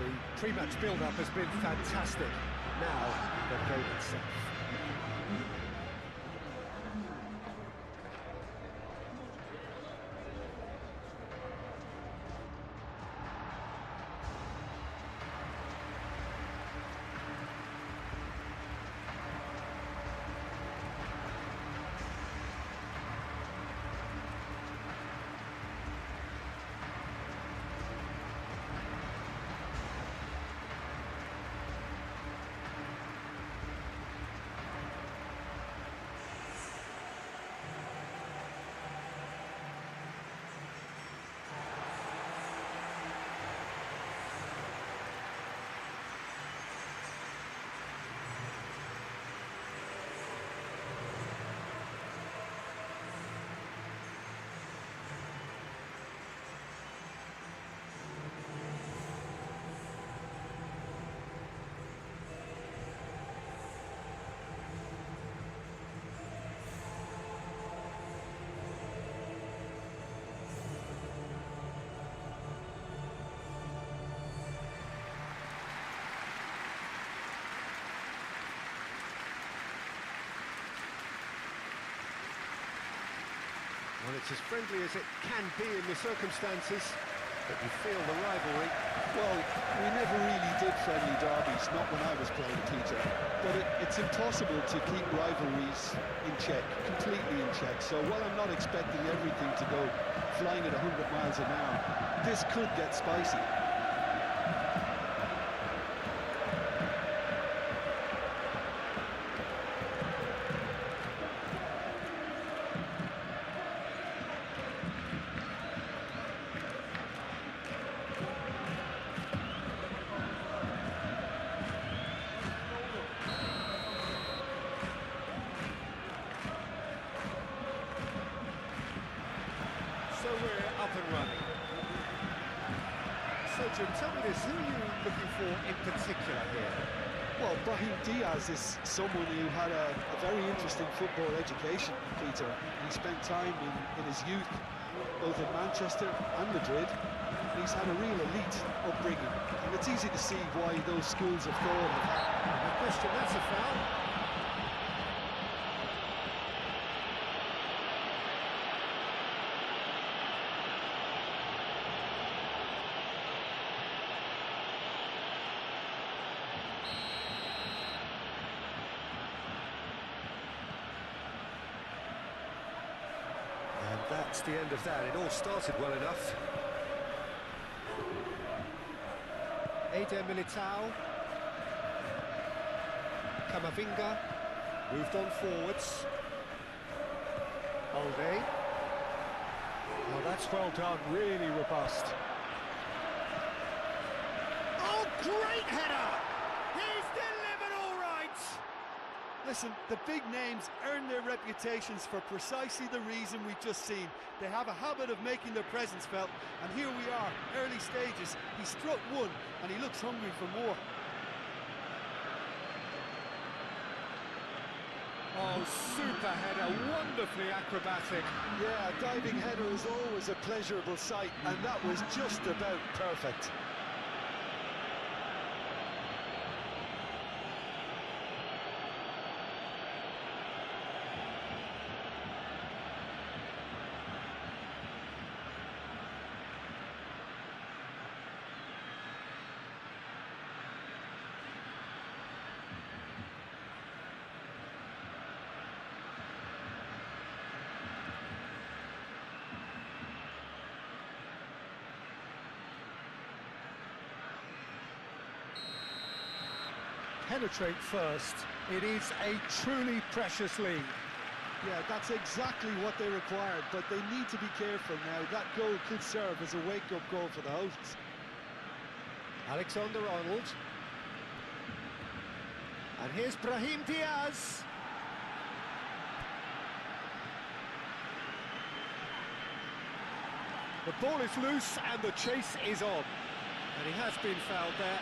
The pre-match build-up has been fantastic. Now, the game itself. Well, it's as friendly as it can be in the circumstances, but you feel the rivalry. Well, we never really did friendly derbies, not when I was playing, Peter. But it's impossible to keep rivalries in check, completely in check. So while I'm not expecting everything to go flying at 100 miles an hour, this could get spicy. So we're up and running. So Jim, tell me this, who are you looking for in particular here? Well, Brahim Diaz is someone who had a very interesting football education, Peter. He spent time in his youth, both in Manchester and Madrid, and he's had a real elite upbringing. And it's easy to see why those schools of thought have... No question, that's a foul. That's the end of that. It all started well enough. Eder Militao. Camavinga. Moved on forwards. Alde. Oh, that's well done. Really robust. Oh, great header! He's delivered all right! Listen, the big names earn their reputations for precisely the reason we've just seen. They have a habit of making their presence felt, and here we are, early stages. He struck one, and he looks hungry for more. Oh, super header, wonderfully acrobatic. Yeah, a diving header is always a pleasurable sight, and that was just about perfect. Penetrate first. It is a truly precious lead. Yeah, that's exactly what they required, but they need to be careful now. That goal could serve as a wake-up goal for the hosts. Alexander-Arnold. And here's Brahim Diaz. The ball is loose and the chase is on. And he has been fouled there.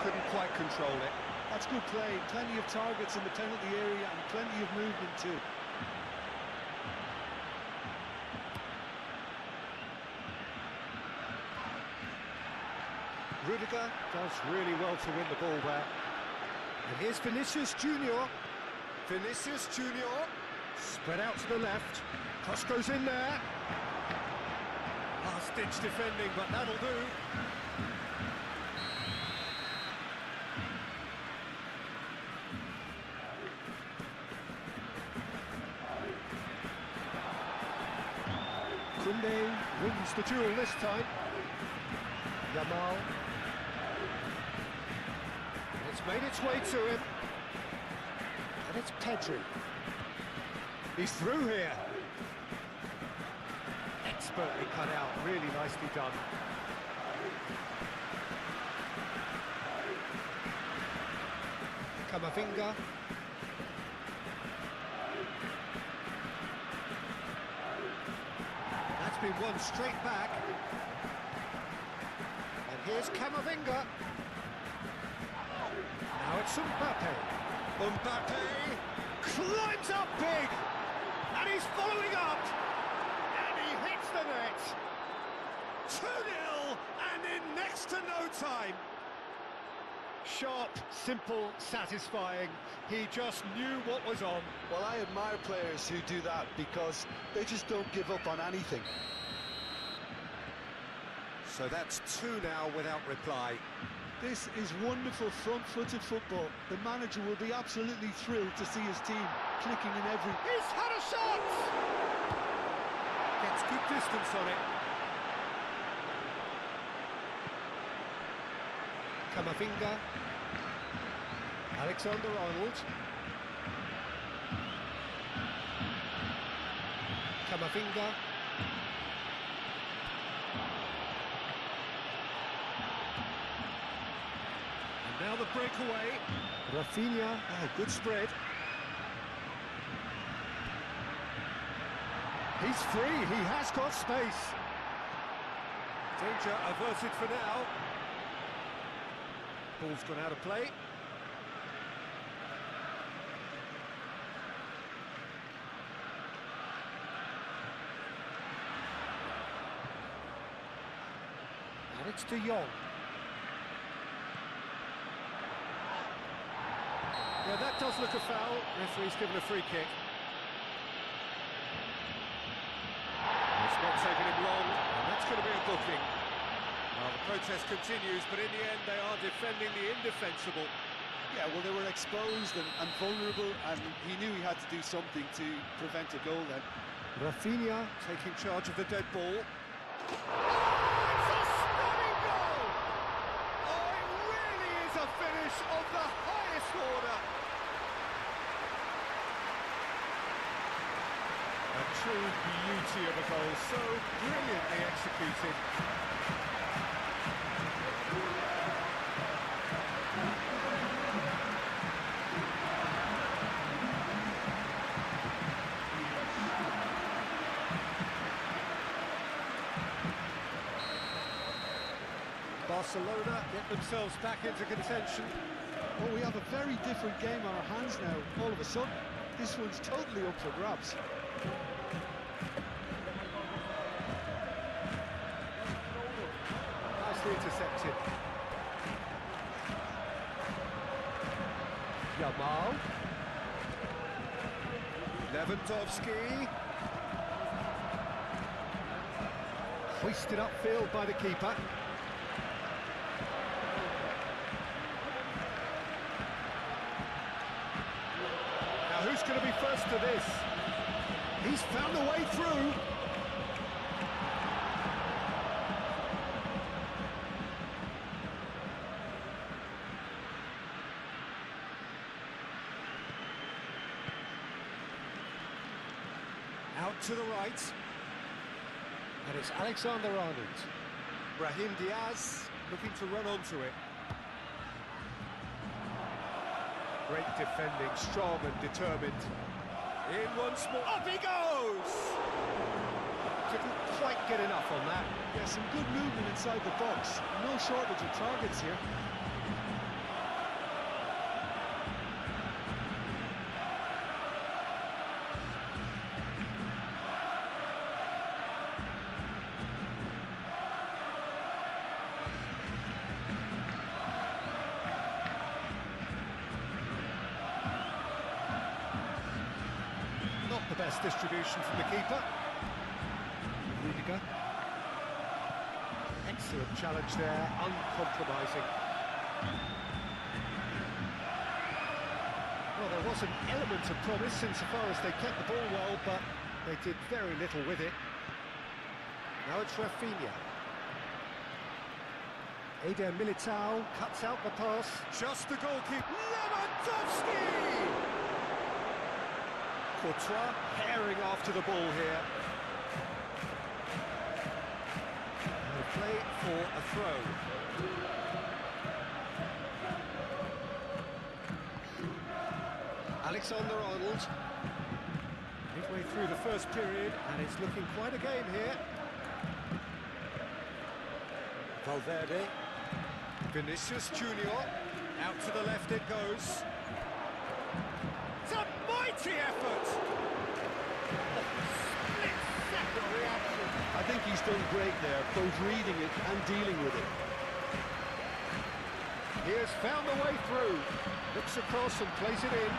Couldn't quite control it. I That's good play. Plenty of targets in the penalty area and plenty of movement too. Rudiger does really well to win the ball there. And here's Vinicius Junior. Vinicius Junior. Spread out to the left. Cross goes in there. Last-ditch defending, but that'll do. Koundé wins the duel this time. Yamal. It's made its way to him. And it's Pedri. He's through here. Expertly cut out, really nicely done. Camavinga. That's been won straight back. And here's Camavinga. Now it's Mbappe. Mbappe climbs up big. And he's following up. And he hits the net. 2-0 and in next to no time. Sharp, simple, satisfying. He just knew what was on. Well, I admire players who do that because they just don't give up on anything. So that's 2 now without reply. This is wonderful front-footed football. The manager will be absolutely thrilled to see his team clicking in every... He's had a shot! Gets good distance on it. Camavinga. Alexander-Arnold. Camavinga. And now the breakaway. Rafinha. Oh, good spread. He's free, he has got space. Danger averted for now. Ball's gone out of play. And it's De Jong. Yeah, that does look a foul. Referee's given a free kick. It's not taking him long, and that's going to be a booking. Well, the protest continues, but in the end they are defending the indefensible. Yeah, well, they were exposed and vulnerable, and he knew he had to do something to prevent a goal then. Rafinha taking charge of the dead ball. Oh, it's a stunning goal! Oh, it really is a finish of the highest order. A true beauty of a goal, so brilliantly executed. Barcelona get themselves back into contention. Well, we have a very different game on our hands now. All of a sudden, this one's totally up for grabs. Nicely intercepted. Yamal. Lewandowski. Hoisted upfield by the keeper. Now who's going to be first to this? He's found a way through. Out to the right. And it's Alexander-Arnold. Brahim Diaz looking to run onto it. Great defending, strong and determined. In once more. Up he goes! Didn't quite get enough on that. Yeah, some good movement inside the box. No shortage of targets here. best distribution from the keeper. Leaguye. Excellent challenge there, uncompromising. Well, there was an element of promise insofar as they kept the ball well, but they did very little with it. Now it's Rafinha. Eder Militao cuts out the pass. Just the goalkeeper. Lewandowski! Courtois herring after the ball here. And a play for a throw. Alexander-Arnold. Midway through the first period, and it's looking quite a game here. Valverde. Vinicius Junior. Out to the left it goes. It's a mighty effort! Split-second reaction. I think he's done great there, both reading it and dealing with it. He has found the way through. Looks across and plays it in.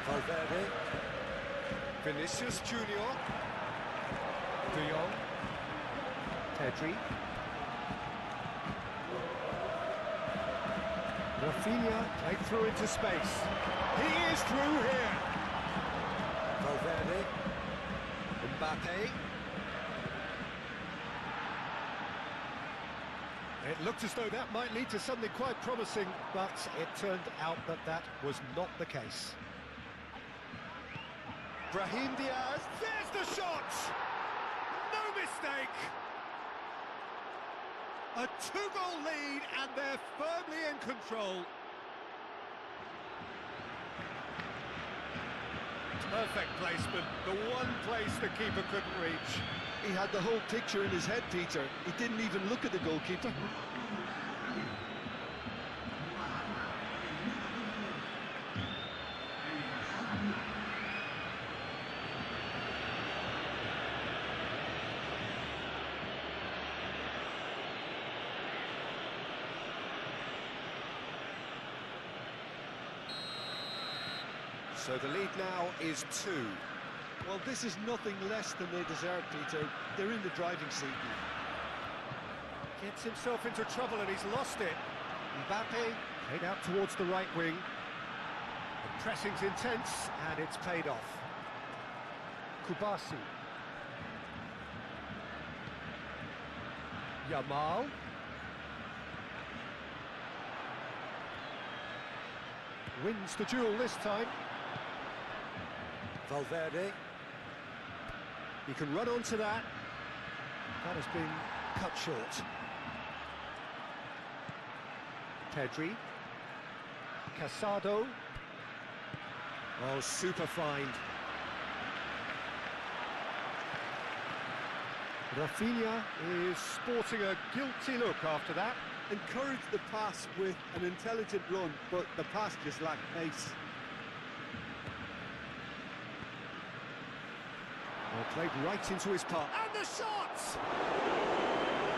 Valverde. Vinicius Junior. De Jong. Pedri. Rafinha played through into space. He is through here. Valverde. Mbappe. It looked as though that might lead to something quite promising, but it turned out that that was not the case. Brahim Diaz, there's the shot! No mistake! A two-goal lead, and they're firmly in control. Perfect placement, the one place the keeper couldn't reach. He had the whole picture in his head, Peter. He didn't even look at the goalkeeper. So the lead now is 2. Well, this is nothing less than they deserve, Peter. They're in the driving seat now. Gets himself into trouble and he's lost it. Mbappe played out towards the right wing. The pressing's intense and it's paid off. Kubasi. Yamal. Wins the duel this time. Valverde. You can run onto that. That has been cut short. Pedri. Casado. Oh, super find. Rafinha is sporting a guilty look after that. Encouraged the pass with an intelligent run, but the pass just lacked pace. Well, played right into his path. And the shot!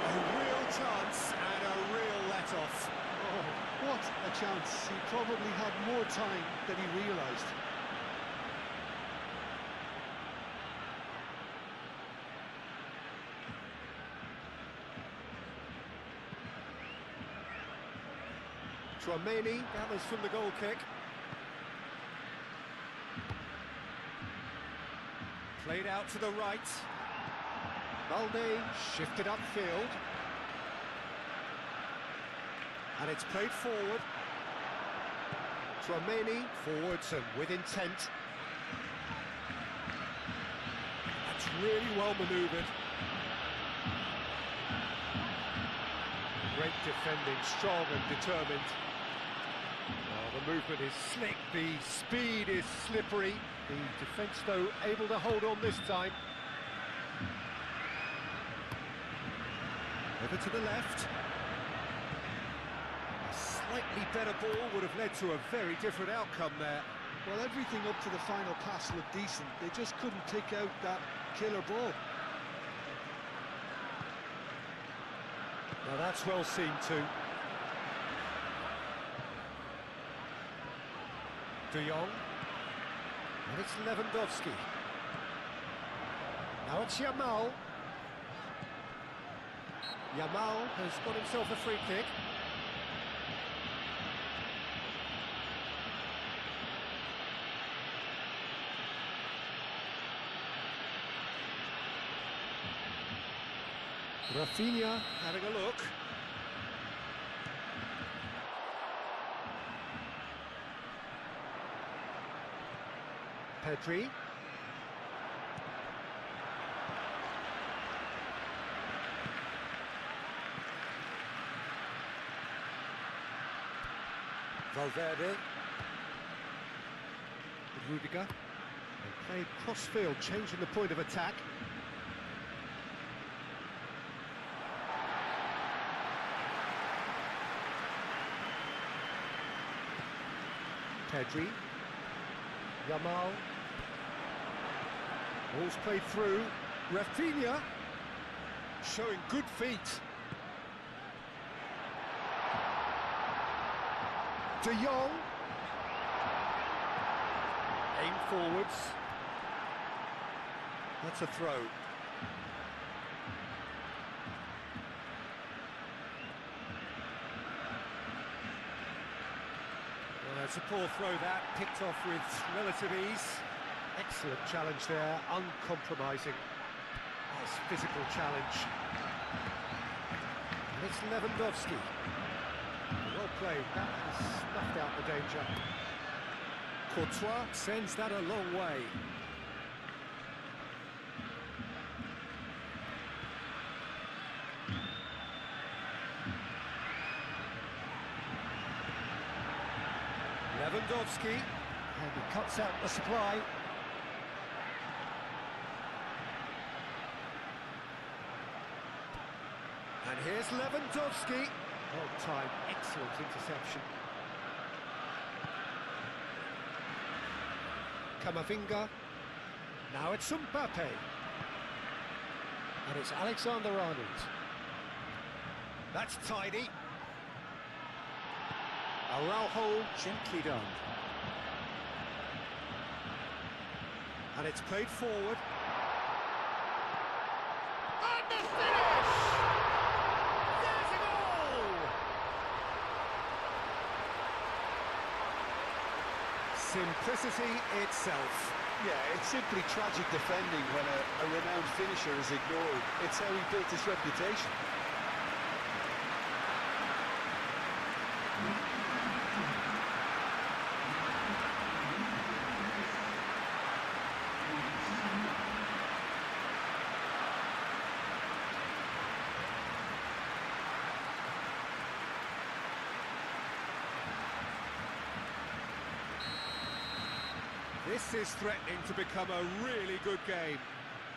A real chance and a real let-off. Oh, what a chance. He probably had more time than he realised. Tchouaméni gathers from the goal kick. Played out to the right. Balde shifted upfield. And it's played forward. Tchouaméni forwards and with intent. That's really well manoeuvred. Great defending, strong and determined. The movement is slick, the speed is slippery. The defence, though, able to hold on this time. Over to the left. A slightly better ball would have led to a very different outcome there. Well, everything up to the final pass looked decent. They just couldn't pick out that killer ball. Now that's well seen too. De Jong. And it's Lewandowski. Now it's Yamal. Yamal has got himself a free kick. Rafinha having a look. Pedri. Valverde. Rudiger. And played cross-field, changing the point of attack. Pedri. Yamal. Ball's played through. Rafinha. Showing good feet. De Jong. Aim forwards. That's a throw. Well, it's a poor throw that, picked off with relative ease. Excellent challenge there, uncompromising. Nice physical challenge. And it's Lewandowski. Well played, that has snuffed out the danger. Courtois sends that a long way. Lewandowski, and he cuts out the supply. And here's Lewandowski. Well timed, excellent interception. Camavinga. Now it's Mbappe. And it's Alexander-Arnold. That's tidy. Araujo, gently done. And it's played forward. And the finish! There's a goal! Simplicity itself. Yeah, it's simply tragic defending when a renowned finisher is ignored. It's how he built his reputation. This is threatening to become a really good game.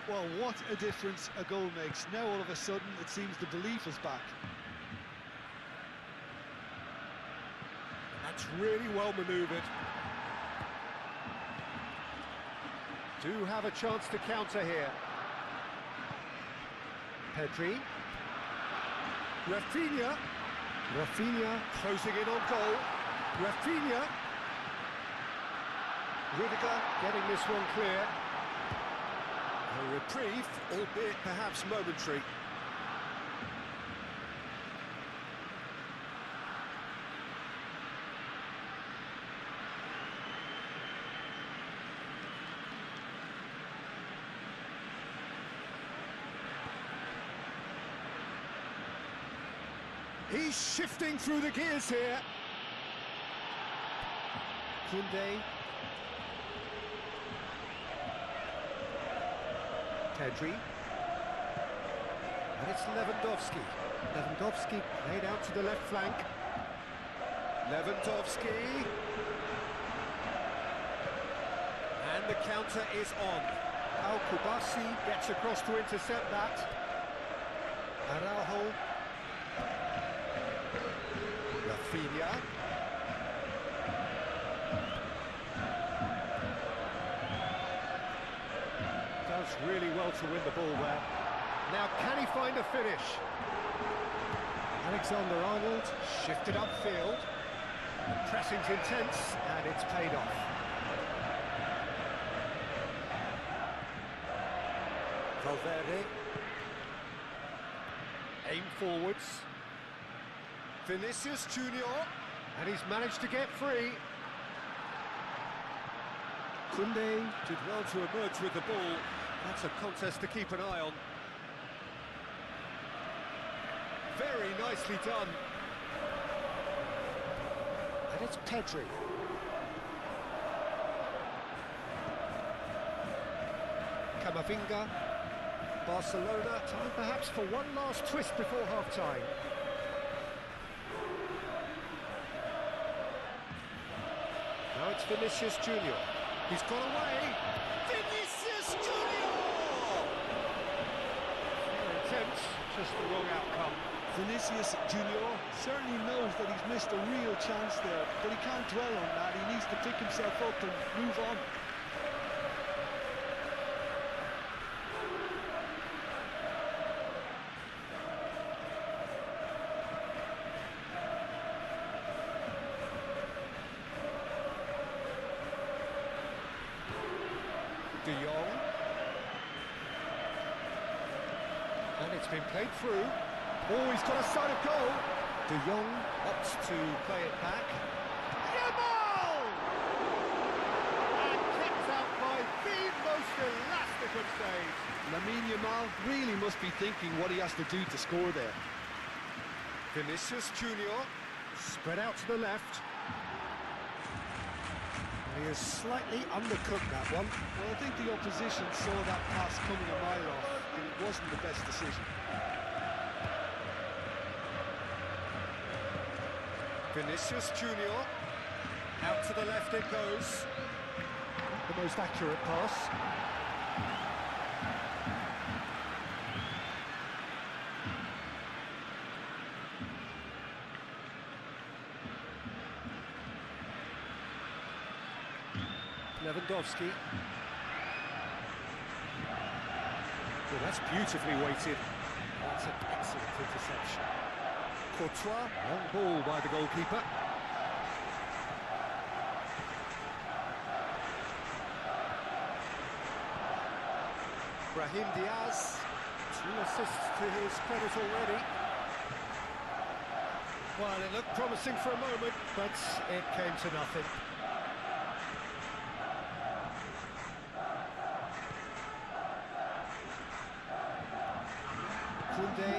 Well, what a difference a goal makes. Now all of a sudden it seems the belief is back. That's really well manoeuvred. Do have a chance to counter here. Pedri. Rafinha. Rafinha closing in on goal. Rafinha. Rudiger getting this one clear. A reprieve, albeit perhaps momentary. He's shifting through the gears here. Koundé. Pedri. And it's Lewandowski. Lewandowski played out to the left flank. Lewandowski. And the counter is on. Al-Kubasi gets across to intercept that. Araujo. Rafinha. Does really well to win the ball there. Now can he find a finish? Alexander-Arnold shifted upfield. The pressing's intense, and it's paid off. Valverde. Aim forwards. Vinicius Junior. And he's managed to get free. Koundé did well to emerge with the ball. That's a contest to keep an eye on. Very nicely done. And it's Pedri. Camavinga. Barcelona, time perhaps for one last twist before half-time. Now it's Vinicius Junior. He's got away. Vinicius Junior! Very intense, just the wrong outcome. Vinicius Junior certainly knows that he's missed a real chance there, but he can't dwell on that. He needs to pick himself up and move on. De Jong. And it's been played through. Oh, he's got a sight of goal. De Jong opts to play it back. Yamal! And kept out by the most elastic of saves. Lamine Yamal really must be thinking what he has to do to score there. Vinicius Junior, spread out to the left. He has slightly undercooked that one. Well, I think the opposition saw that pass coming a mile off, and it wasn't the best decision. Vinicius Junior, out to the left it goes. The most accurate pass. Lewandowski. Well, that's beautifully weighted. That's an excellent interception. Courtois, long ball by the goalkeeper. Brahim Diaz, 2 assists to his credit already. Well, it looked promising for a moment, but it came to nothing. Koundé.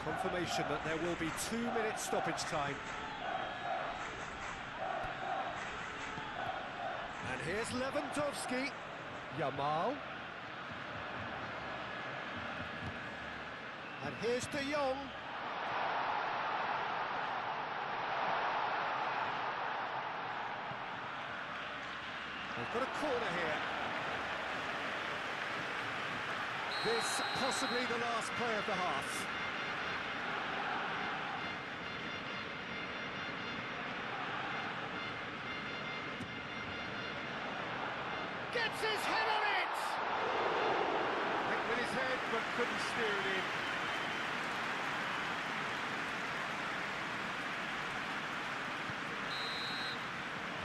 Confirmation that there will be 2 minutes stoppage time. And here's Lewandowski. Yamal. And here's De Jong. They've got a corner here. This possibly the last play of the half. Gets his head on it! Hit with his head, but couldn't steer it in.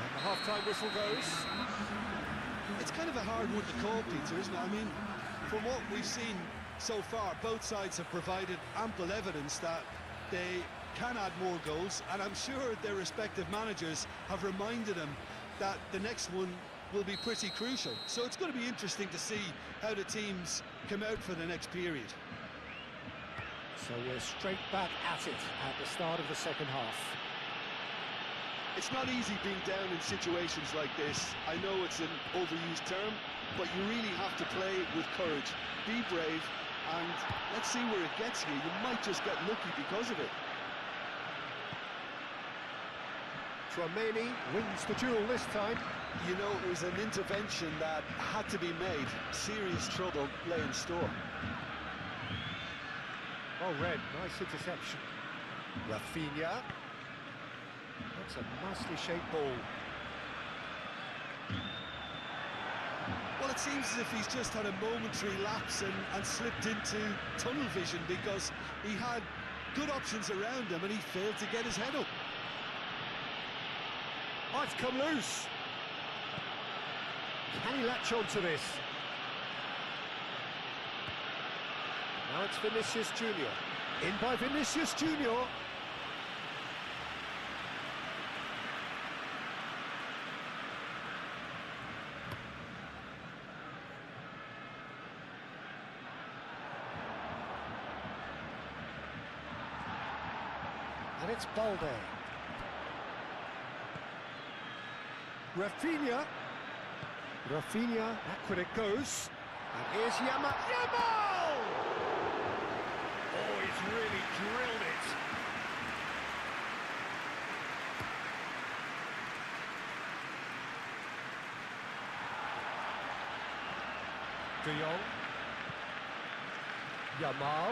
And the half-time whistle goes. It's kind of a hard one to call, Peter, isn't it? I mean, from what we've seen so far, both sides have provided ample evidence that they can add more goals, and I'm sure their respective managers have reminded them that the next one will be pretty crucial. So it's going to be interesting to see how the teams come out for the next period. So we're straight back at it at the start of the second half. It's not easy being down in situations like this. I know it's an overused term, but you really have to play with courage. Be brave, and let's see where it gets you. You might just get lucky because of it. Tchouaméni wins the duel this time. You know, it was an intervention that had to be made. Serious trouble lay in store. Oh, Red, nice interception. Rafinha. That's a nicely shaped ball. Well, it seems as if he's just had a momentary lapse and slipped into tunnel vision, because he had good options around him, and he failed to get his head up. Oh, it's come loose. Can he latch on to this? Now it's Vinicius Junior. In by Vinicius Junior. And it's Balde. Rafinha, backward it goes. And here's Yamal. Oh, he's really drilled it. De Jong. Yamal.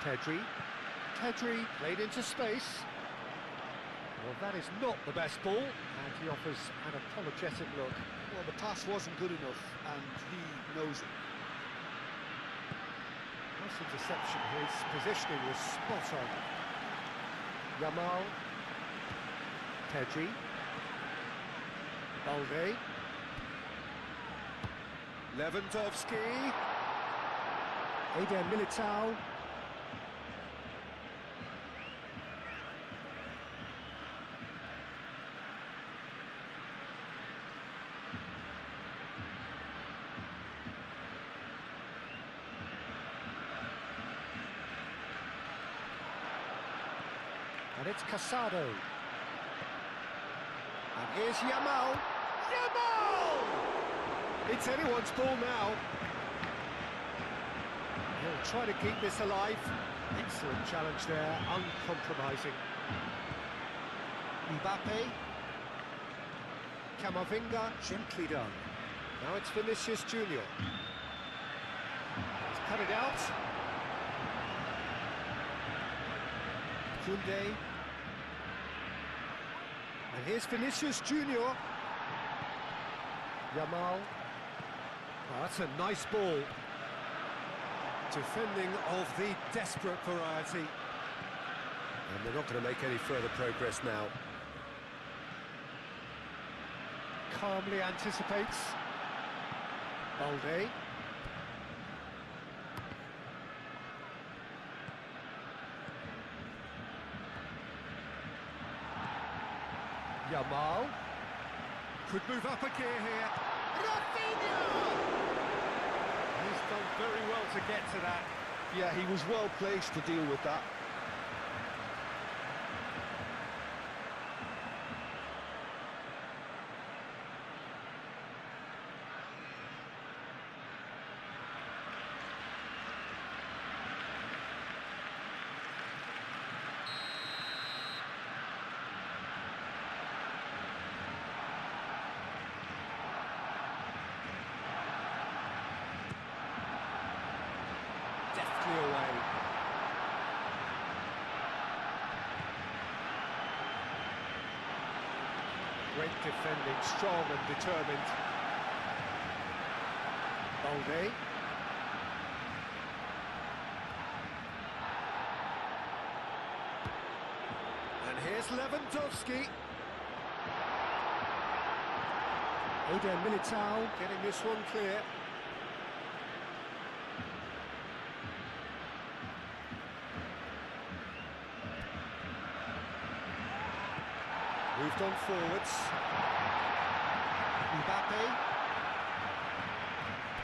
Pedri played into space. Well, that is not the best ball, and he offers an apologetic look. Well, the pass wasn't good enough, and he knows it. Nice interception, his positioning was spot on. Yamal. Pedri. Balde. Lewandowski. Eder Militao. And it's Casado. And here's Yamal. It's anyone's ball now. He'll try to keep this alive. Excellent challenge there, uncompromising. Mbappe. Camavinga, gently done. Now it's Vinicius Junior. He's cut it out. Koundé. And here's Vinicius Junior. Yamal. Oh, that's a nice ball. Defending of the desperate variety. And they're not going to make any further progress now. Calmly anticipates. Balde. Yamal. Could move up a gear here. Rafinha! He's done very well to get to that. Yeah, he was well placed to deal with that. Deftly away. Great defending, strong and determined. Balde. And here's Lewandowski. Eder Militao getting this one clear. Moved on forwards. Mbappe.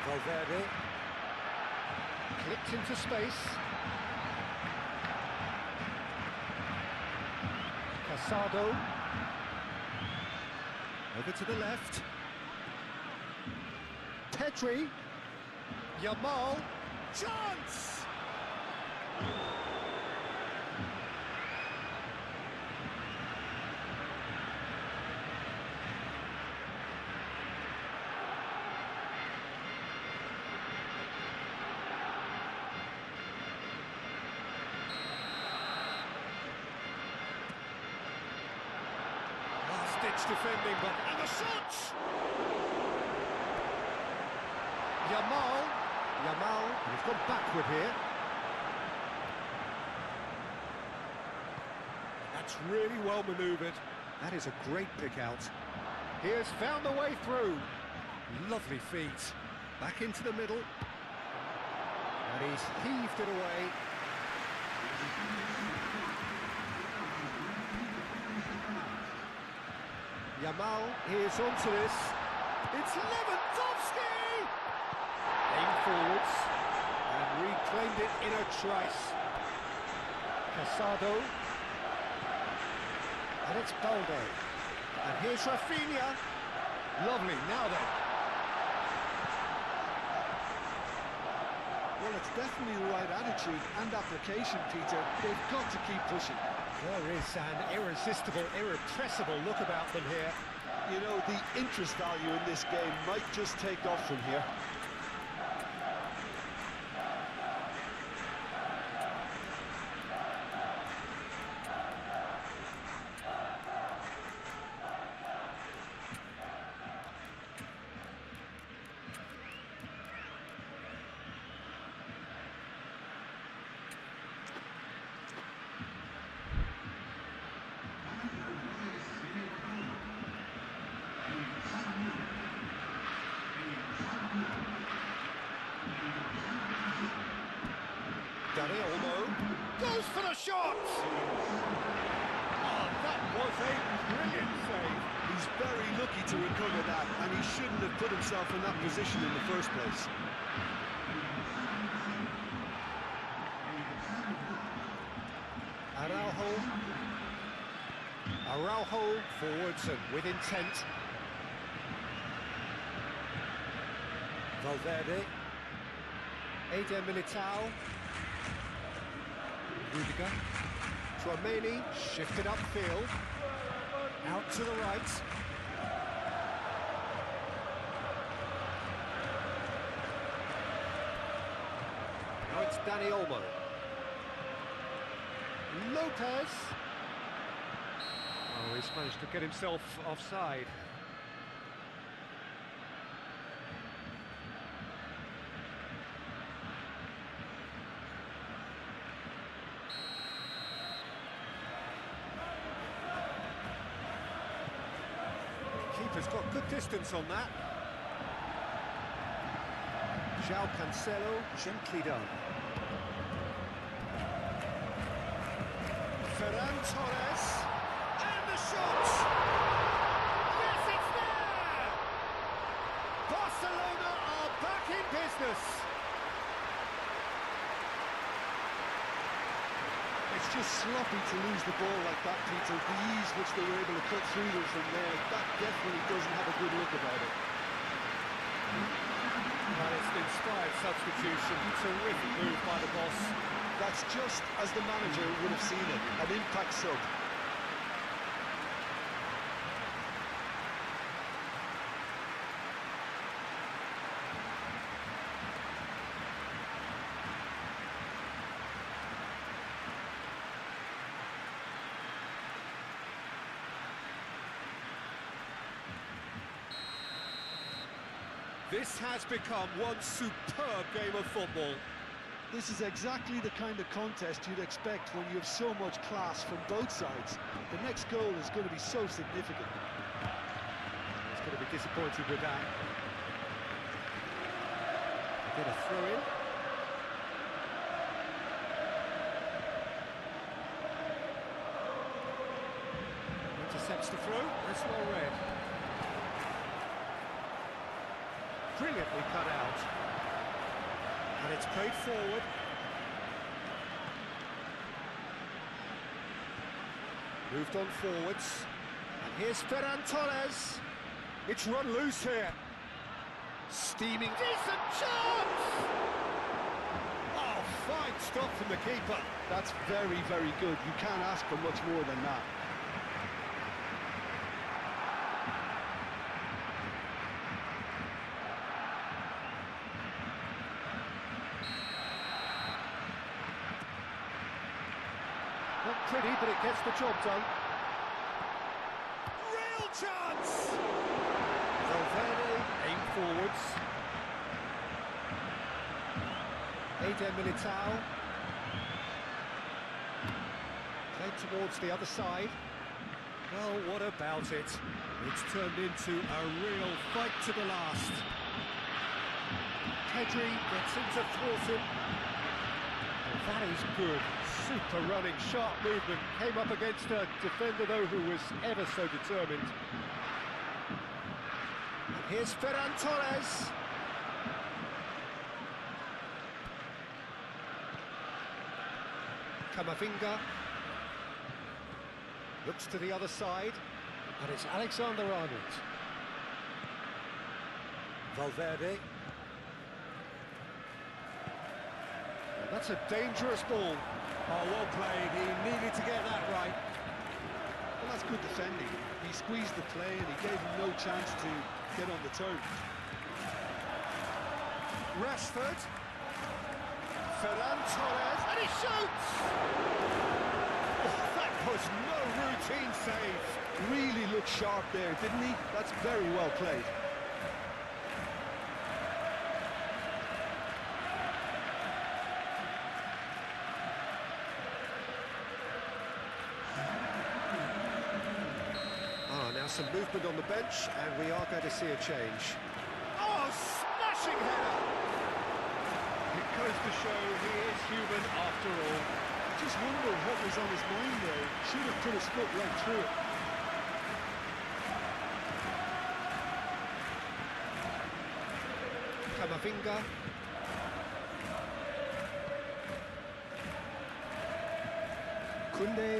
Valverde. Clipped into space. Casado. Over to the left. Pedri. Yamal. Chance! Last-ditch defending, but and the shot! Yamal, and he's gone backward here. It's really well manoeuvred. That is a great pick out. He has found the way through. Lovely feet. Back into the middle. And he's heaved it away. Yamal is onto this. It's Lewandowski! Aim forwards and reclaimed it in a trice. Casado. And it's Balde. And here's Rafinha. Lovely, now then. Well, it's definitely the right attitude and application, Peter. They've got to keep pushing. There is an irresistible, irrepressible look about them here. You know, the interest value in this game might just take off from here. Goes for the shot! Oh, that was a brilliant save. He's very lucky to recover that, and he shouldn't have put himself in that position in the first place. Araujo forwards and with intent. Valverde. Eder Militao. Rudiger. Tchouaméni shifted upfield. Out to the right. Now it's Dani Olmo. Lopez. Oh, he's managed to get himself offside. Keeper's got good distance on that. João Cancelo, gently done. Ferran Torres, and the shot! Yes, it's there! Barcelona are back in business. It's just sloppy to lose the ball like that, Peter. The ease which they were able to cut through them from there, that definitely doesn't have a good look about it. Well, it's an inspired substitution. Terrific move by the boss. That's just as the manager would have seen it, an impact sub. This has become one superb game of football. This is exactly the kind of contest you'd expect when you have so much class from both sides. The next goal is going to be so significant. He's going to be disappointed with that. A bit of throw-in. Intercepts the throw. That's well read. Brilliantly cut out. And it's played forward. Moved on forwards. And here's Ferran Torres. It's run loose here. Steaming. Decent chance! Oh, fine stop from the keeper. That's very, very good. You can't ask for much more than that. Not pretty, but it gets the job done. Real chance! Valverde, aim forwards. Eder Militao. Played towards the other side. Well, what about it? It's turned into a real fight to the last. Pedri gets into thwart him. Well, that is good. Super running, sharp movement. Came up against a defender, though, who was ever so determined. And here's Ferran Torres. Camavinga. Looks to the other side. And it's Alexander-Arnold. Valverde. And that's a dangerous ball. Oh, well played. He needed to get that right. Well, that's good defending. He squeezed the play and he gave him no chance to get on the turn. Rashford. Ferran Torres. And he shoots! Oh, that was no routine save. Really looked sharp there, didn't he? That's very well played. Some movement on the bench, and we are going to see a change. Oh, smashing header! It goes to show he is human after all. I just wonder what was on his mind there. Should have put his foot right through it. Camavinga. Koundé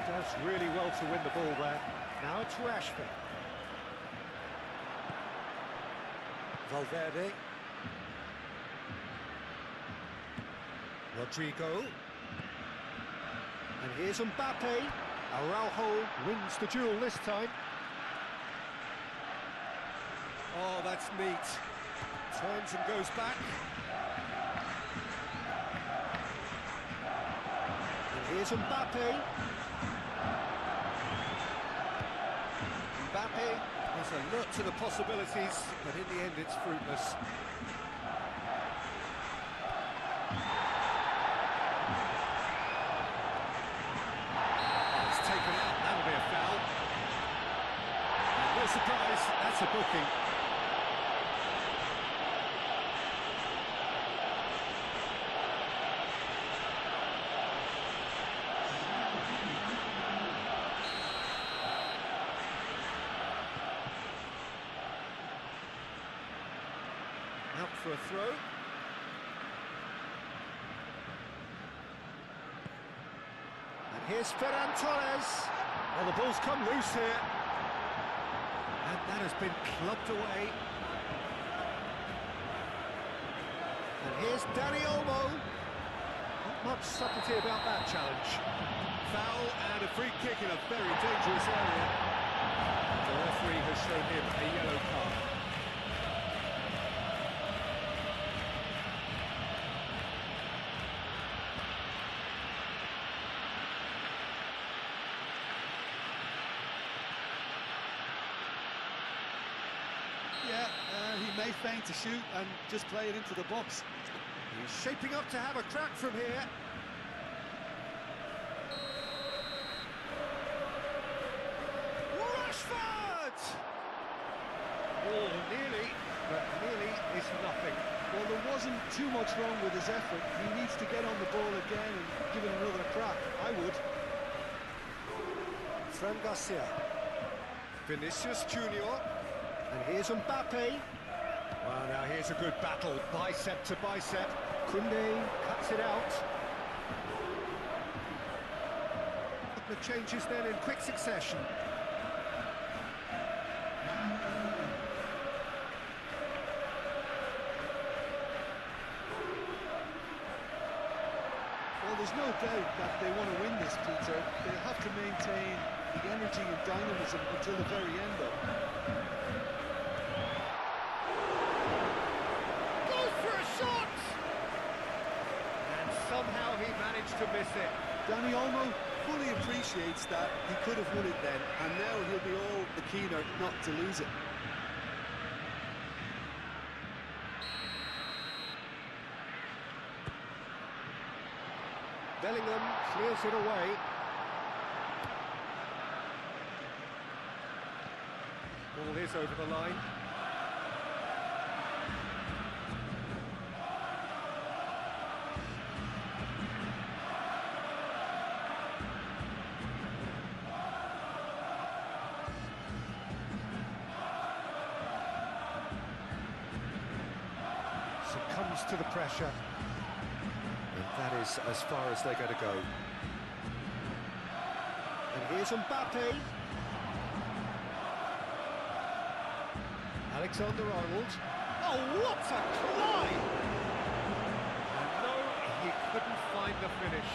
does really well to win the ball there. Now it's Rashford. Valverde. Rodrigo. And here's Mbappe. Araujo wins the duel this time. Oh, that's neat. Turns and goes back. And here's Mbappe. Mbappe is alert to the possibilities, but in the end it's fruitless. Oh, it's taken out, that'll be a foul. And no surprise, that's a booking. Out for a throw. And here's Ferran Torres. Well, the ball's come loose here. And that has been clubbed away. And here's Dani Olmo. Not much subtlety about that challenge. Foul and a free kick in a very dangerous area. The referee has shown him a yellow card. Yeah, he may feign to shoot and just play it into the box. He's shaping up to have a crack from here. Rashford! Oh, nearly, but nearly is nothing. Well, there wasn't too much wrong with his effort. He needs to get on the ball again and give it another crack. I would. Fran Garcia. Vinicius Junior. And here's Mbappe. Well, now here's a good battle, bicep to bicep. Koundé cuts it out. A couple of changes then in quick succession. Well, there's no doubt that they want to win this, Peter. They have to maintain the energy and dynamism until the very end, though. Somehow he managed to miss it. Dani Olmo fully appreciates that he could have won it then, and now he'll be all the keener not to lose it. Bellingham clears it away. Ball is over the line. Succumbs to the pressure. And that is as far as they're going to go. And here's Mbappe. Alexander-Arnold. Oh, what a climb! And no, he couldn't find the finish.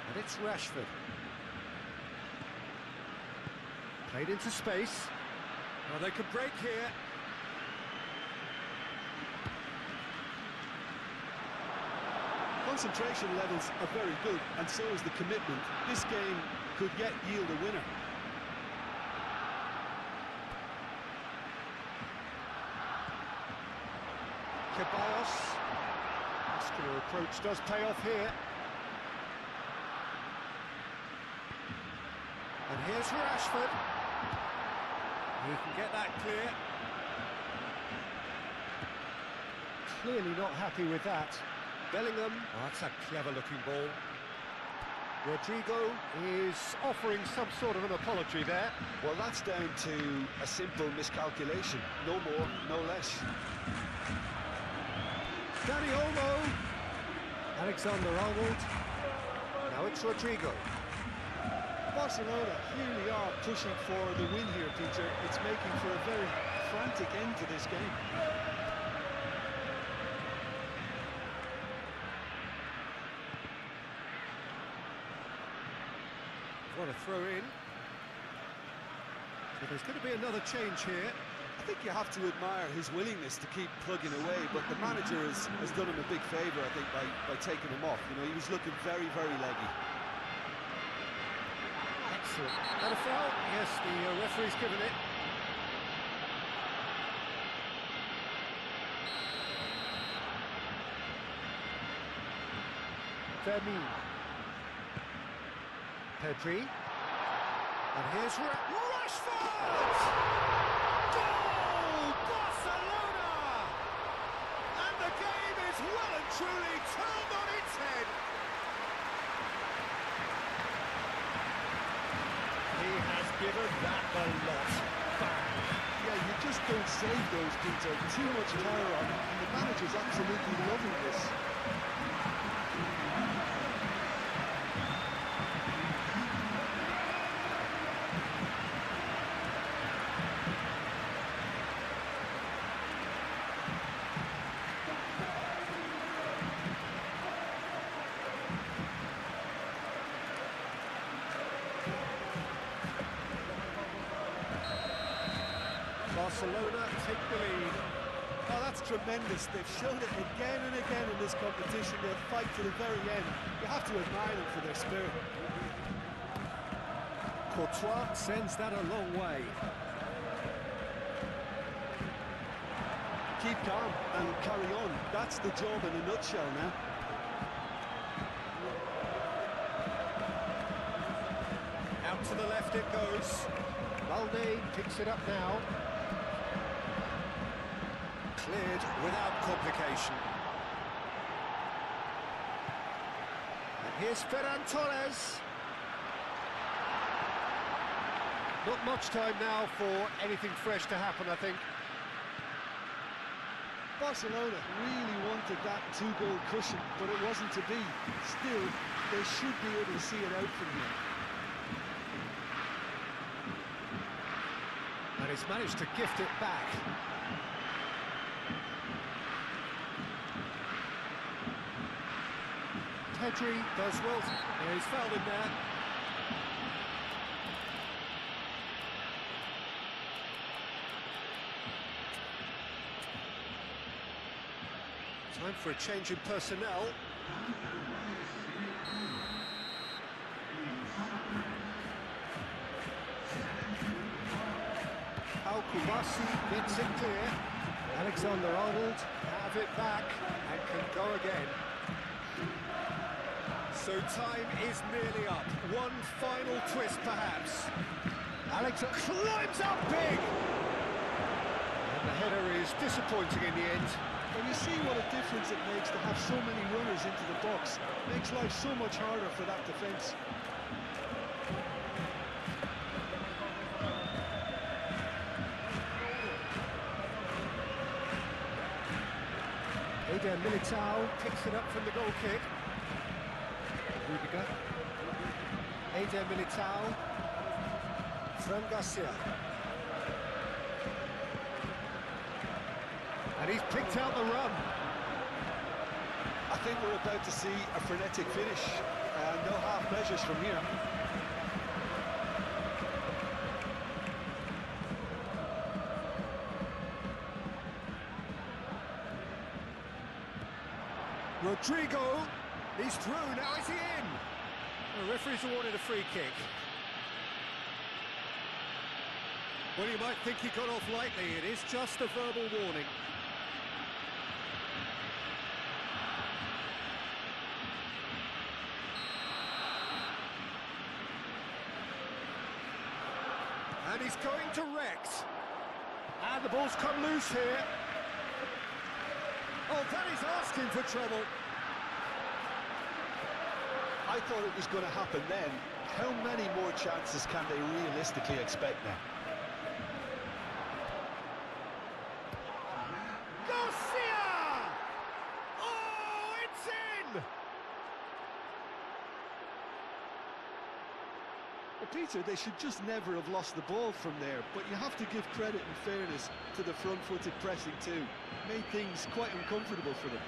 And it's Rashford. Played into space. Well, they could break here. Concentration levels are very good, and so is the commitment. This game could yet yield a winner. Ceballos. Muscular approach does pay off here. And here's Rashford. He can get that clear. Clearly not happy with that. Bellingham. Oh, that's a clever-looking ball. Rodrigo is offering some sort of an apology there. Well, that's down to a simple miscalculation. No more, no less. Dani Olmo. Alexander-Arnold. Now it's Rodrigo. Barcelona really are pushing for the win here, Peter. It's making for a very frantic end to this game. What a throw in. So there's going to be another change here. I think you have to admire his willingness to keep plugging away, but the manager has done him a big favour, I think, by taking him off. You know, he was looking very, very leggy. And a foul? Yes, the referee's given it. Vermeer. Pedri. And here's Rashford! Goal! Barcelona! And the game is well and truly turned on its head. He has given that a lot back. Yeah, you just don't save those, Peter. Too much power on him, and the manager's absolutely loving this. Barcelona take the lead. Oh, that's tremendous. They've shown it again and again in this competition. They'll fight to the very end. You have to admire them for their spirit. Courtois sends that a long way. Keep calm and carry on. That's the job in a nutshell now. Out to the left it goes. Valde picks it up now. Cleared without complication. And here's Ferran Torres. Not much time now for anything fresh to happen, I think. Barcelona really wanted that two-goal cushion, but it wasn't to be. Still, they should be able to see it out from here. And he's managed to gift it back. Pedri does well. Yeah, he's fouled in there. Time for a change in personnel. Now Kubasi gets it clear. Alexander-Arnold have it back and can go again. So time is nearly up. One final twist, perhaps. Alex climbs up big! And the header is disappointing in the end. Well, you see what a difference it makes to have so many runners into the box. It makes life so much harder for that defence. Eder Militao picks it up from the goal kick. Rudiger. Eder Militao. Fran Garcia. And he's picked out the run. I think we're about to see a frenetic finish. No half measures from here. Rodrigo, he's through, now is he in? The referee's awarded a free kick. Well, you might think he got off lightly, it is just a verbal warning. And he's going direct. And the ball's come loose here. Oh, that is asking for trouble. I thought it was going to happen then. How many more chances can they realistically expect now? Garcia! Oh, it's in! Well, Peter, they should just never have lost the ball from there, but you have to give credit and fairness to the front-footed pressing too. Made things quite uncomfortable for them.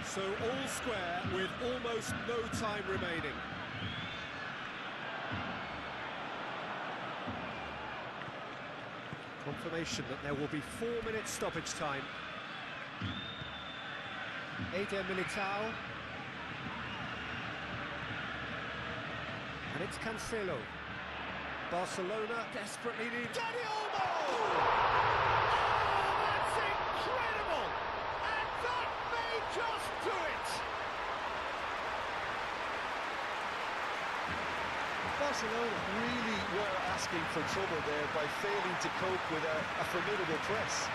So all square with almost no time remaining. Confirmation that there will be 4 minutes stoppage time. Eder Militao. And it's Cancelo. Barcelona desperately need... Dani Olmo! Oh, that's incredible! And that may just do it! Barcelona really were asking for trouble there by failing to cope with a formidable press.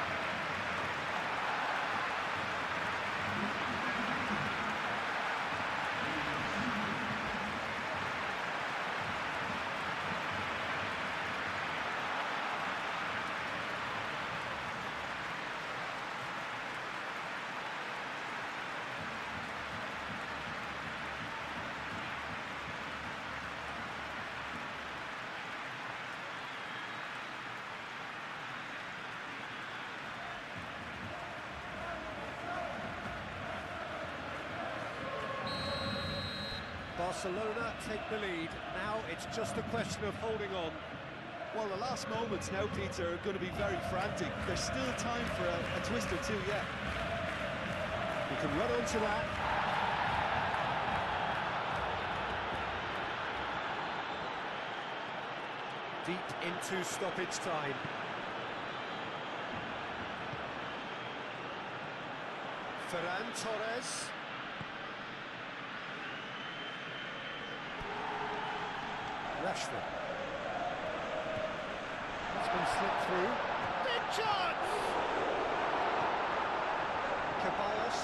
Barcelona take the lead. Now it's just a question of holding on. Well, the last moments now, Peter, are going to be very frantic. There's still time for a twist or two yet. We can run onto that. Deep into stoppage time. Ferran Torres. Rashford. It's been slipped through. Big chance! Ceballos.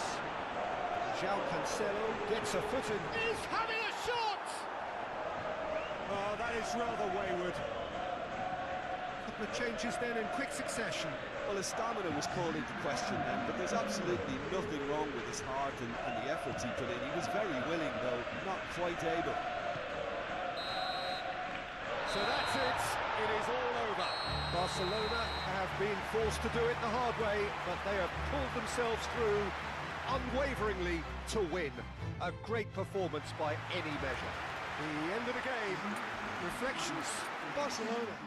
João Cancelo gets a foot in. He's having a shot! Oh, that is rather wayward. Couple of changes then in quick succession. Well, his stamina was called into question then, but there's absolutely nothing wrong with his heart and the efforts he put in. He was very willing, though, not quite able. So that's it. It is all over. Barcelona have been forced to do it the hard way, but they have pulled themselves through unwaveringly to win. A great performance by any measure. The end of the game. Reflections. Barcelona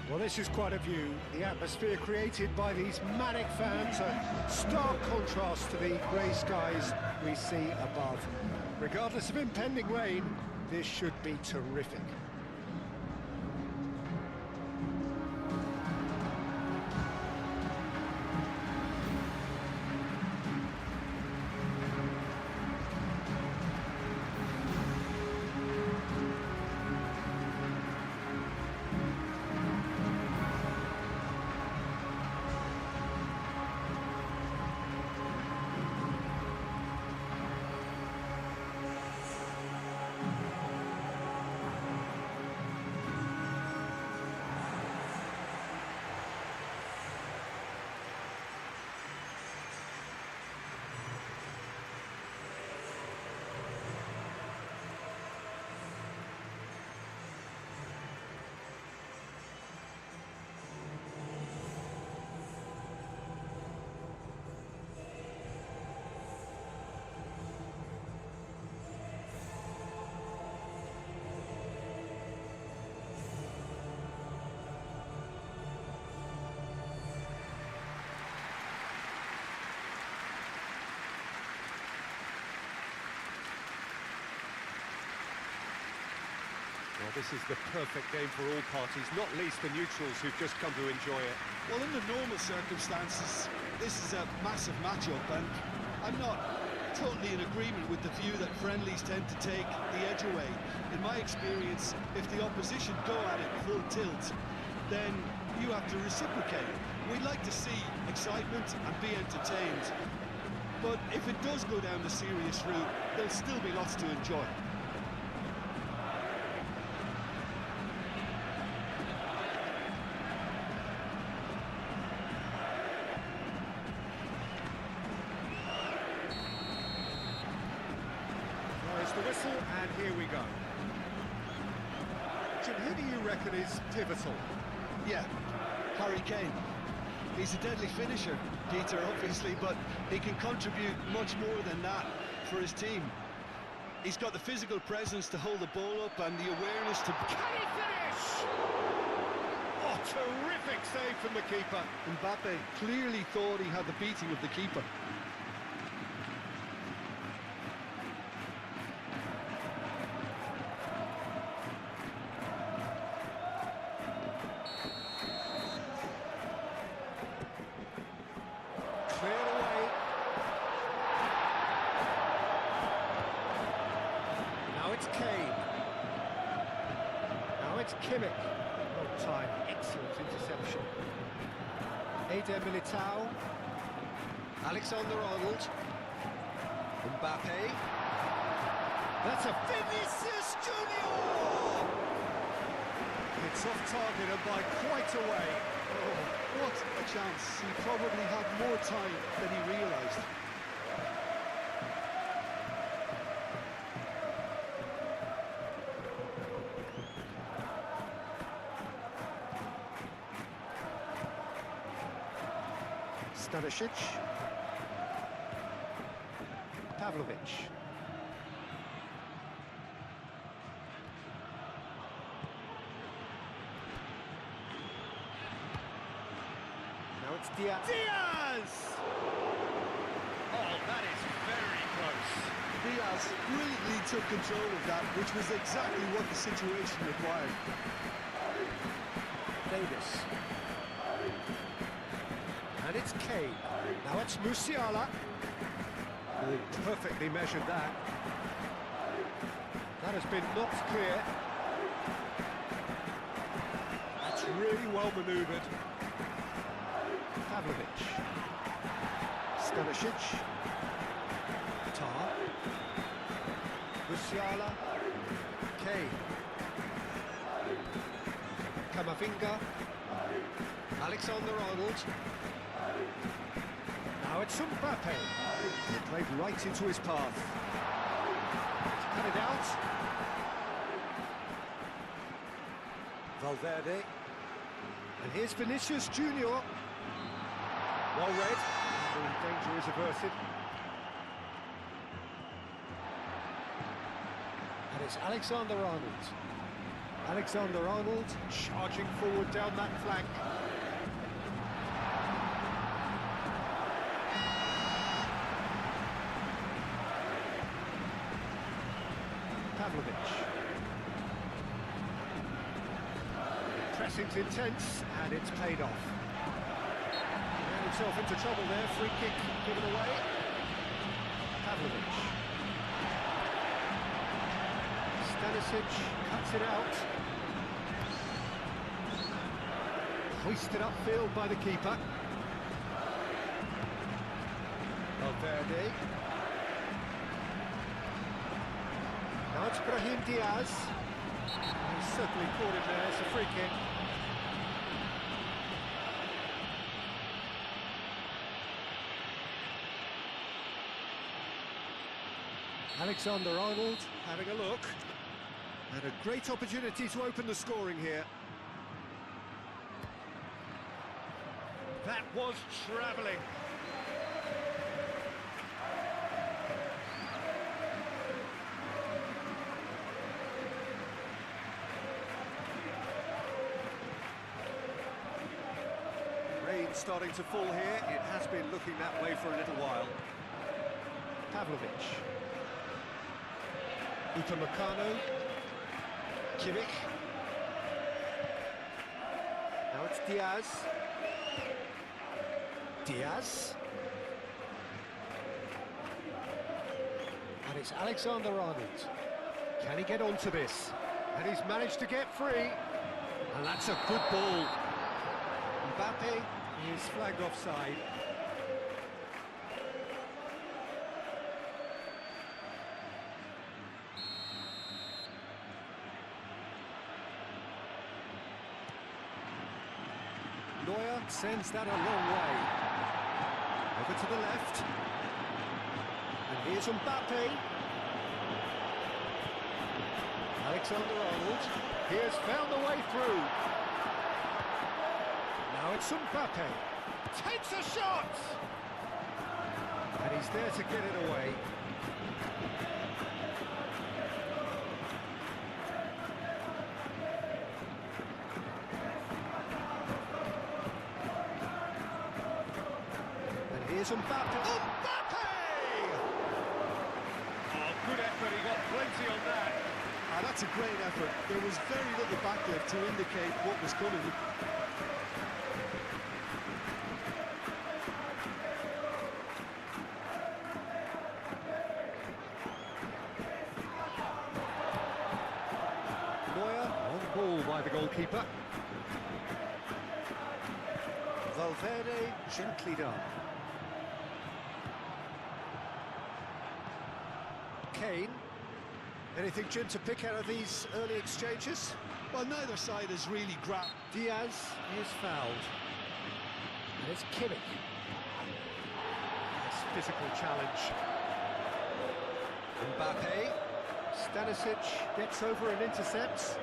Well, this is quite a view. The atmosphere created by these manic fans, a stark contrast to the grey skies we see above. Regardless of impending rain, this should be terrific. Well, this is the perfect game for all parties, not least the neutrals who've just come to enjoy it. Well, in the normal circumstances, this is a massive matchup, and I'm not totally in agreement with the view that friendlies tend to take the edge away. In my experience, if the opposition go at it full tilt, then you have to reciprocate. We'd like to see excitement and be entertained, but if it does go down the serious route, there'll still be lots to enjoy. The whistle, and here we go. Jim, who do you reckon is pivotal? Yeah, Harry Kane. He's a deadly finisher, Peter, obviously, but he can contribute much more than that for his team. He's got the physical presence to hold the ball up and the awareness to... Can he finish? Oh, terrific save from the keeper. Mbappe clearly thought he had the beating of the keeper. It's Kane. Now it's Kimmich. Well time, excellent interception. Eder Militao. Alexander-Arnold. Mbappe. That's a Vinicius Junior! It's off target and by quite a way. Oh, what a chance. He probably had more time than he realised. Stanisic. Pavlovic. Now it's Diaz. Diaz! Oh, that is very close. Diaz brilliantly took control of that, which was exactly what the situation required. Davis. And it's Kane. Now it's Musiala. Oh, perfectly measured that. That has been knocked clear. That's really well manoeuvred. Pavlovic. Stanisic. Tar. Musiala. Kane. Camavinga. Alexander-Arnold. Now it's Mbappe. He played right into his path. To cut it out. Valverde. And here's Vinicius Junior. Well read. The danger is averted. And it's Alexander-Arnold. Alexander-Arnold charging forward down that flank. Pavlovic. Pressing's intense, and it's paid off. Ran himself into trouble there, free kick given away. Pavlovic. Stanisic cuts it out. Hoisted upfield by the keeper. Valverde. Now it's Brahim Diaz. He's certainly caught him there, it's a free kick. Alexander-Arnold having a look. And a great opportunity to open the scoring here. That was travelling. Rain starting to fall here. It has been looking that way for a little while. Pavlovic. Upamecano. Kimmich. Now it's Diaz. Diaz. And it's Alexander-Arnold. Can he get onto this? And he's managed to get free. And that's a good ball. Mbappe is flagged offside. Neuer sends that a long way. Over to the left. And here's Mbappe. Alexander-Arnold. He has found the way through. Now it's Mbappe. Takes a shot! And he's there to get it away. Here's Mbappe. Mbappe! Oh, good effort. He got plenty on that. That's a great effort. There was very little back there to indicate what was coming. Neuer on ball by the goalkeeper. Valverde gently done. Kane. Anything, Jim, to pick out of these early exchanges? Well, neither side has really grabbed. Diaz is fouled. And it's Kimmich. Nice physical challenge. Mbappe. Stanisic gets over and intercepts.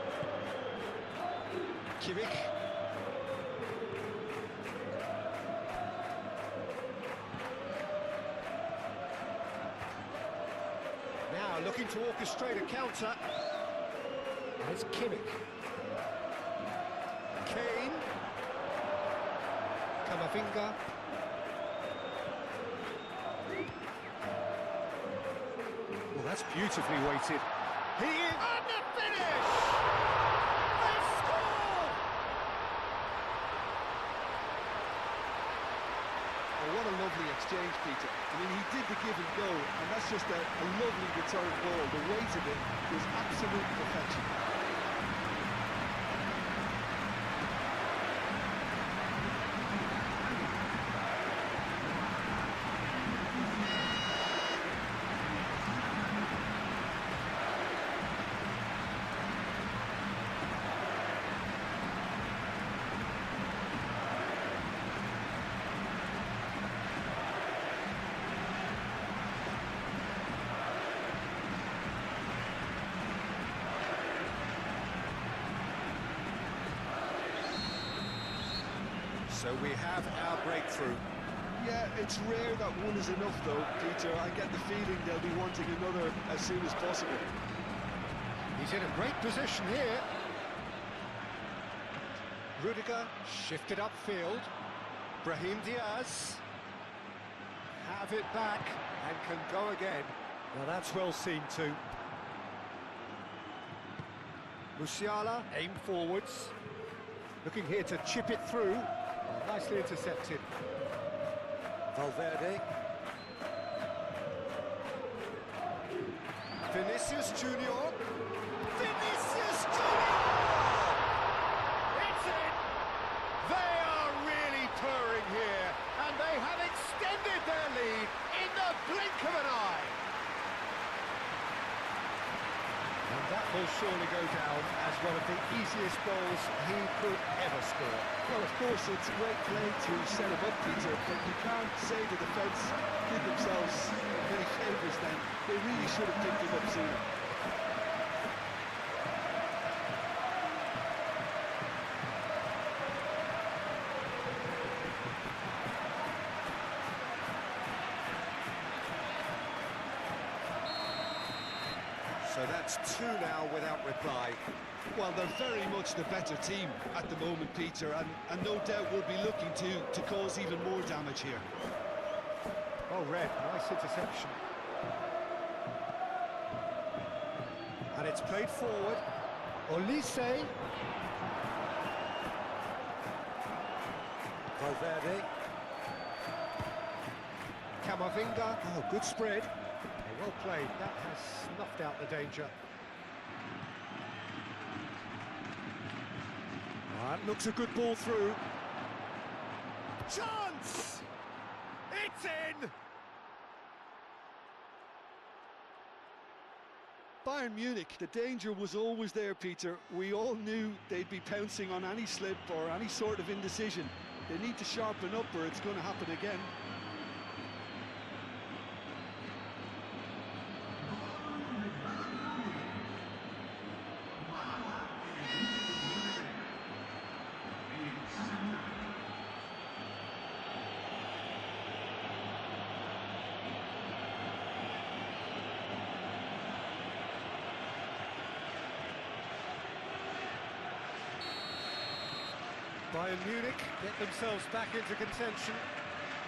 Kimmich. Looking to orchestrate a counter. And it's Kimmich. Kane. Camavinga. Well, that's beautifully weighted. He is... And the finish! They score! Oh, what a lovely exchange, Peter. I mean, he did the give and go, and that's just a lovely return ball. The weight of it was absolute perfection. So we have our breakthrough. Yeah, it's rare that one is enough, though, Peter. I get the feeling they'll be wanting another as soon as possible. He's in a great position here. Rudiger shifted upfield. Brahim Diaz have it back and can go again. Now that's well seen too. Musiala aimed forwards, looking here to chip it through. Nicely intercepted. Valverde. Vinicius Junior. Vinicius Junior! It's in! They are really purring here, and they have extended their lead in the blink of an eye. And that will surely go down as one of the easiest goals he could ever score. Well, of course, it's a great play to set him up, Peter, but you can't say the defence did themselves many favours then. They really should have picked him up sooner. So that's two now without reply. Well, they're very much the better team at the moment, Peter, and no doubt will be looking to cause even more damage here. Oh, Red, nice interception. And it's played forward. Olise. Valverde. Camavinga. Oh, good spread. Well played, that has snuffed out the danger. That looks a good ball through. Chance! It's in! Bayern Munich, the danger was always there, Peter. We all knew they'd be pouncing on any slip or any sort of indecision. They need to sharpen up or it's going to happen again. Bayern Munich get themselves back into contention.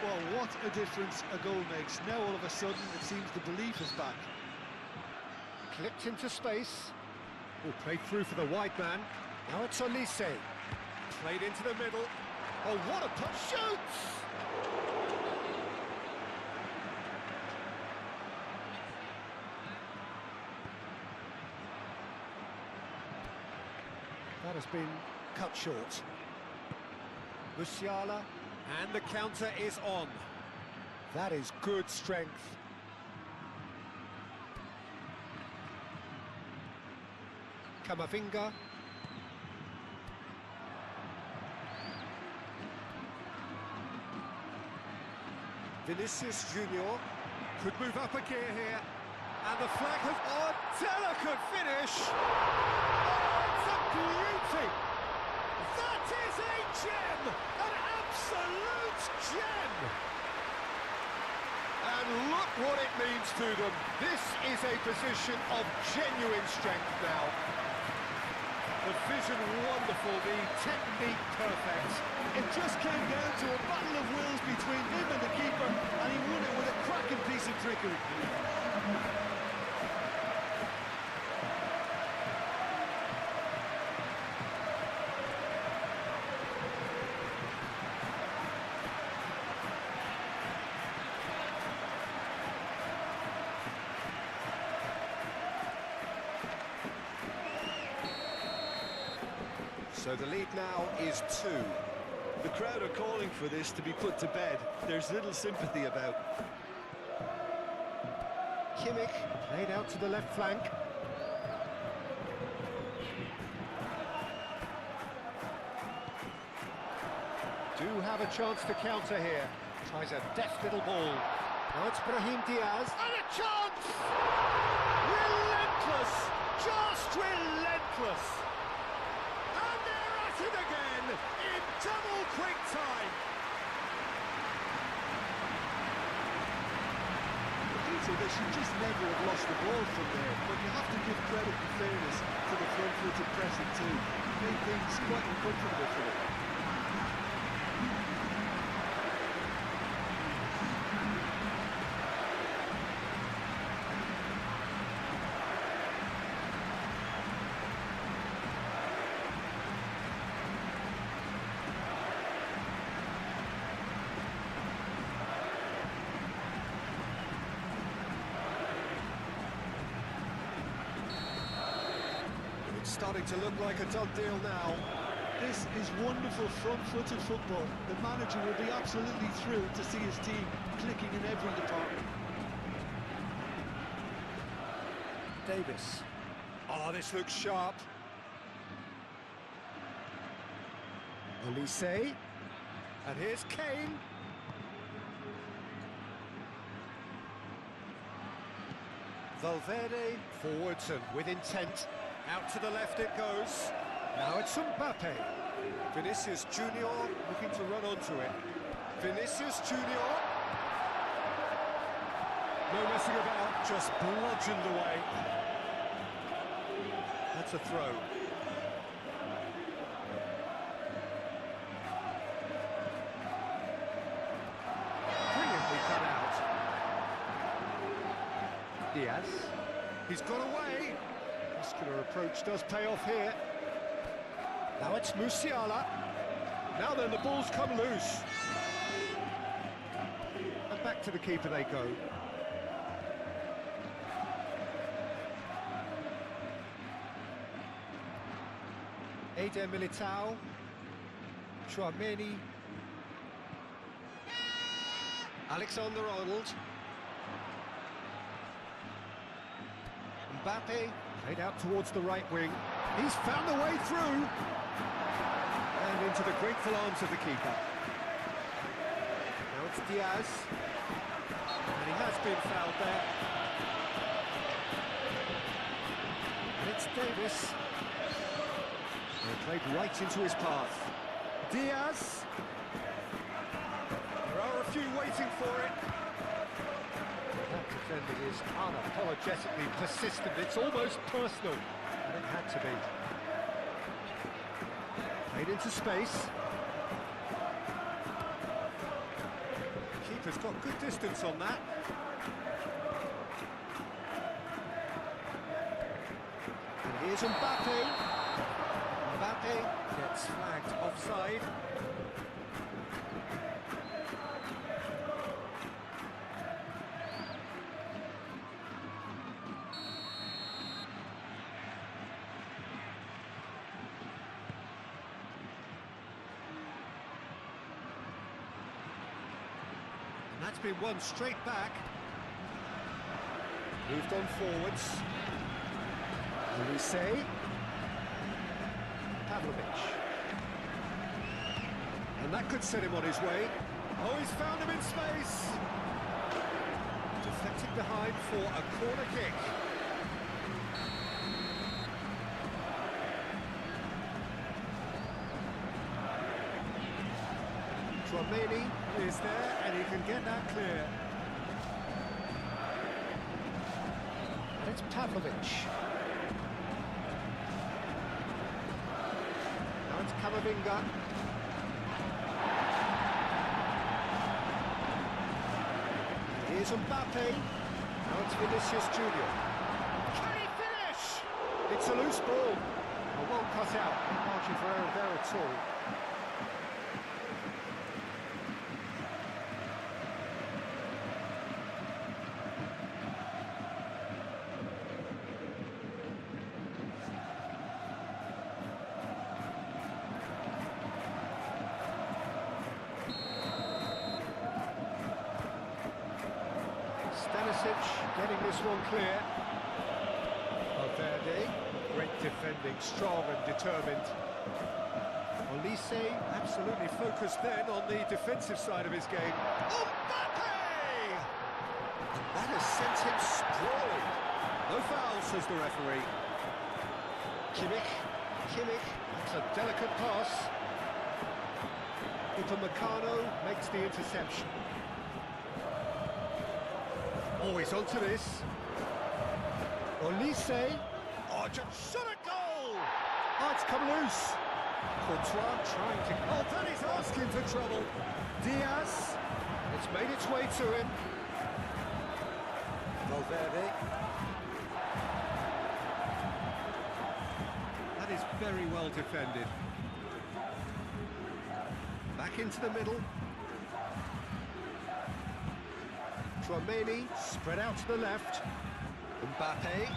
Well, what a difference a goal makes. Now all of a sudden it seems the belief is back. Clipped into space. Oh, played through for the wide man. Now it's Olise. Played into the middle. Oh, what a push! Shoots! That has been cut short. Musiala, and the counter is on. That is good strength. Camavinga. Vinicius Junior could move up a gear here. And the flag has... Oh, delicate finish! Oh, it's a beauty! That is a gem! An absolute gem! And look what it means to them. This is a position of genuine strength now. The vision wonderful, the technique perfect. It just came down to a battle of wills between him and the keeper, and he won it with a cracking piece of trickery. So the lead now is 2. The crowd are calling for this to be put to bed. There's little sympathy about. Kimmich played out to the left flank. Do have a chance to counter here. Tries a deft little ball. Now it's Brahim Diaz. And a chance! Relentless! Just relentless! It again in double quick time. Peter, they should just never have lost the ball from there, but you have to give credit and fairness to the front-footed pressing too. It made things quite uncomfortable for them. Starting to look like a done deal now. This is wonderful front-footed football. The manager will be absolutely thrilled to see his team clicking in every department. Davis. Oh, this looks sharp. Leaguye. And here's Kane. Valverde forwards and with intent. Out to the left it goes. Now it's Mbappe. Vinicius Junior looking to run onto it. Vinicius Junior. No messing about, just bludgeoned away. That's a throw. Brilliantly cut out. Diaz. He's got away. Muscular approach does pay off here. Now it's Musiala. Now then, the ball's come loose. And back to the keeper they go. Eder Militao. Chouameni. Alexander-Arnold. Mbappe. Played out towards the right wing. He's found a way through. And into the grateful arms of the keeper. Now it's Diaz. And he has been fouled there. And it's Davis. And played right into his path. Diaz. There are a few waiting for it. That defending is unapologetically persistent. It's almost personal, and it had to be. Played into space. The keeper's got good distance on that. And here's Mbappe. Mbappe gets flagged offside. That's been won straight back. Moved on forwards. Leaguye. Pavlovic. And that could set him on his way. Oh, he's found him in space. Deflected behind for a corner kick. Chouameni is there, and he can get that clear. And it's Pavlovic. Now it's Camavinga. Here's Mbappe. Now it's Vinicius Junior. Can he finish? It's a loose ball. Well cut out. No margin for error there at all. Getting this one clear. Valverde, great defending, strong and determined. Leaguye absolutely focused then on the defensive side of his game. Oh, Mbappe! And that has sent him sprawling. No foul, says the referee. Kimmich, that's a delicate pass. Upamecano makes the interception. Oh, he's onto this. Olise. Oh, just shot a goal! Oh, it's come loose. Courtois trying to... Oh, that is asking for trouble. Diaz. It's made its way to him. Valverde. That is very well defended. Back into the middle. Tchouaméni spread out to the left. Mbappe.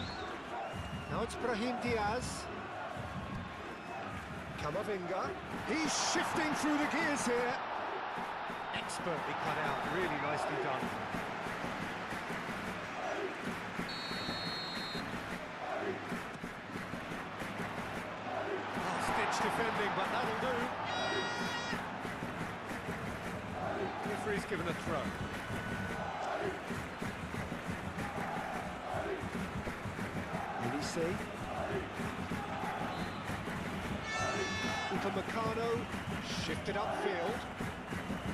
Now it's Brahim Diaz. Camavinga. He's shifting through the gears here. Expertly cut out, really nicely done. Stitch defending, but that'll do. Referee's given a throw. Olise. Upamecano shifted upfield.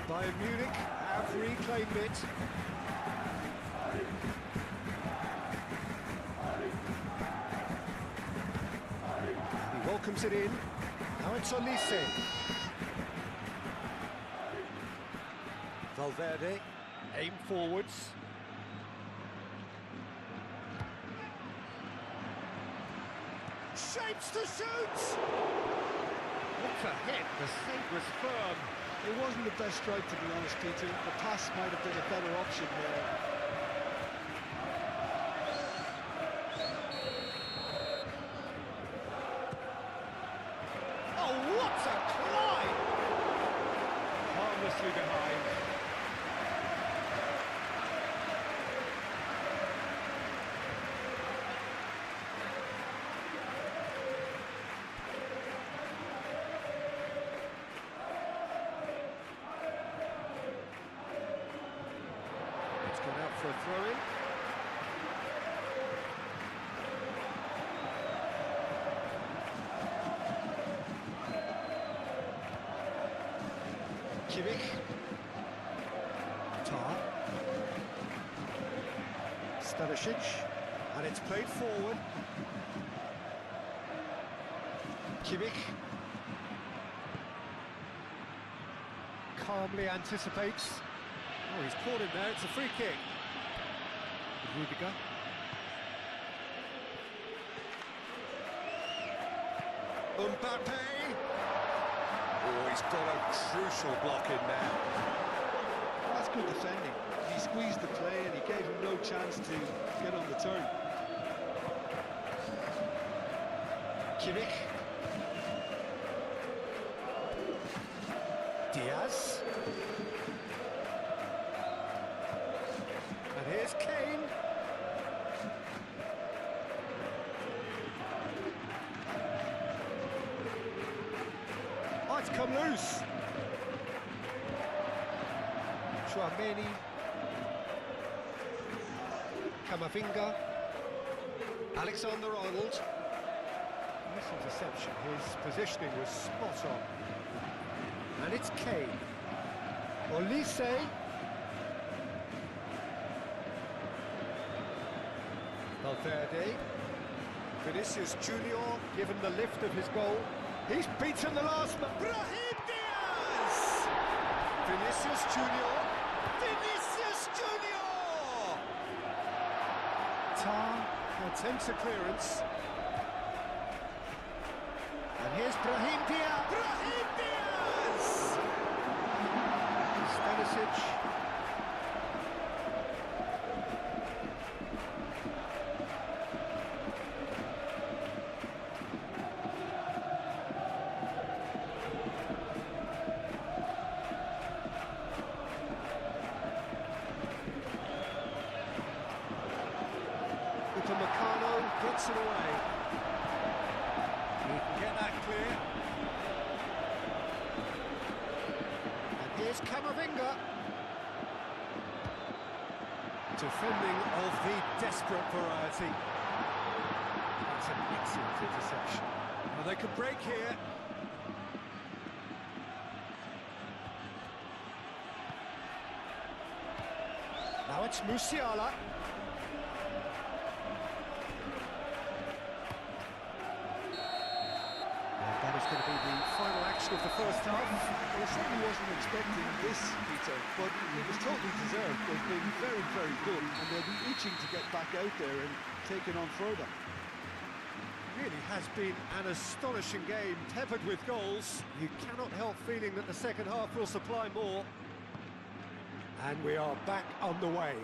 Bayern Munich have reclaimed it. He welcomes it in. Now it's Olise. Valverde, aim forwards. Shapes to shoot! What a hit, the save was firm. It wasn't the best strike, to be honest, Peter. The pass might have been a better option there. Oh, what a climb! Harmlessly behind. Gone out for a throw-in. Kimmich. Tar. Stanisic. And it's played forward. Kimmich. Calmly anticipates. Oh, he's caught him there, it's a free kick. Rudiger. Mbappe! Oh, he's got a crucial block in there. That's good defending. He squeezed the play and he gave him no chance to get on the turn. Kimmich. Diaz. And here's Kane. Oh, it's come loose. Tchouaméni. Camavinga. Alexander-Arnold. Nice interception. His positioning was spot on. And it's Kane. Olise. Valverde. Vinicius Junior given the lift of his goal. He's beaten the last man. Brahim Diaz! Vinicius Junior. Vinicius Junior! Tar attempts a clearance. And here's Brahim Diaz. Brahim Diaz! Stanisic. Upamecano gets it away. He can get that clear. And here's Camavinga. Defending of the desperate variety. That's an excellent interception. Well, they could break here. Now Now it's Musiala. And that is going to be the final action of the first half. Well, I certainly wasn't expecting this, Peter, but it was totally deserved. They've been very, very good, and they'll be itching to get back out there and take it on further. Really has been an astonishing game, tempered with goals. You cannot help feeling that the second half will supply more. And we are back on the way.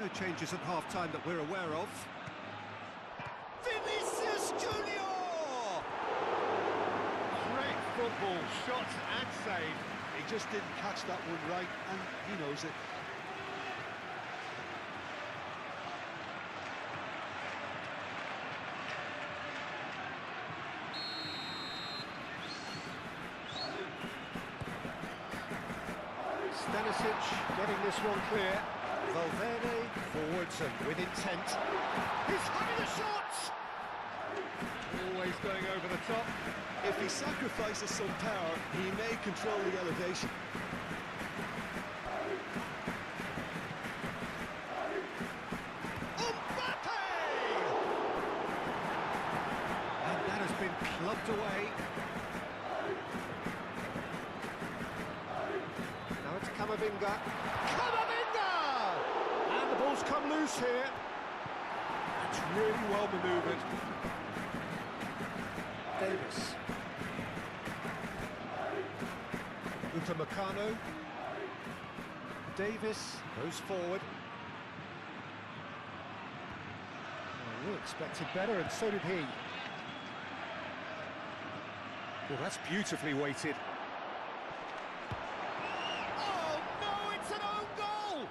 No changes at half-time that we're aware of. Vinicius Junior! Great football, shot and save. He just didn't catch that one right, and he knows it. Stanisic getting this one clear. Valverde forwards and with intent. He's having a shot! Always going over the top. If he sacrifices some power, he may control the elevation. Mbappe! And that has been clubbed away. Now it's Camavinga. Camavinga! And the ball's come loose here. That's really well manoeuvred. Davis. Upamecano. Davis goes forward. Oh, we expected better, and so did he. Well, that's beautifully weighted. Oh, no, it's an own goal!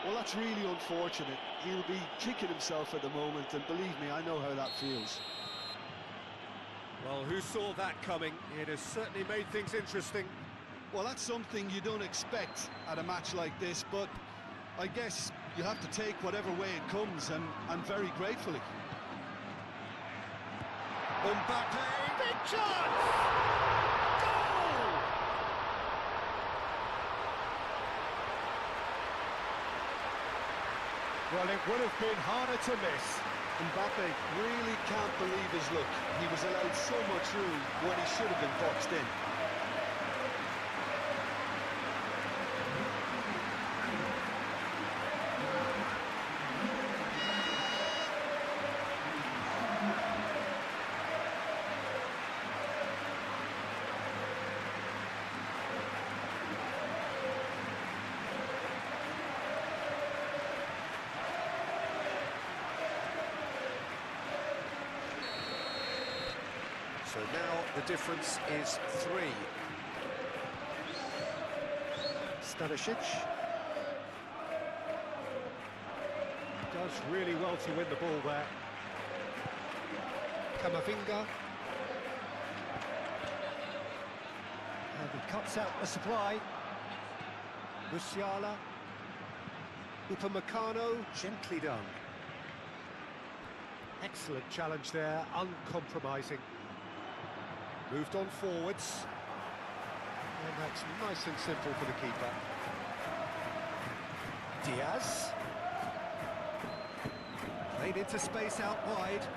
Well, that's really unfortunate. He'll be kicking himself at the moment, and believe me, I know how that feels. Well, who saw that coming? It has certainly made things interesting. Well, that's something you don't expect at a match like this, but I guess you have to take whatever way it comes, and very gratefully. Mbappe, big chance! Goal! Well, it would have been harder to miss. Mbappe really can't believe his luck. He was allowed so much room when he should have been boxed in. So now the difference is 3. Stanisic does really well to win the ball there. Camavinga. And he cuts out the supply. Musiala. Upamecano, gently done. Excellent challenge there, uncompromising. Moved on forwards. And that's nice and simple for the keeper. Diaz. Played into space out wide.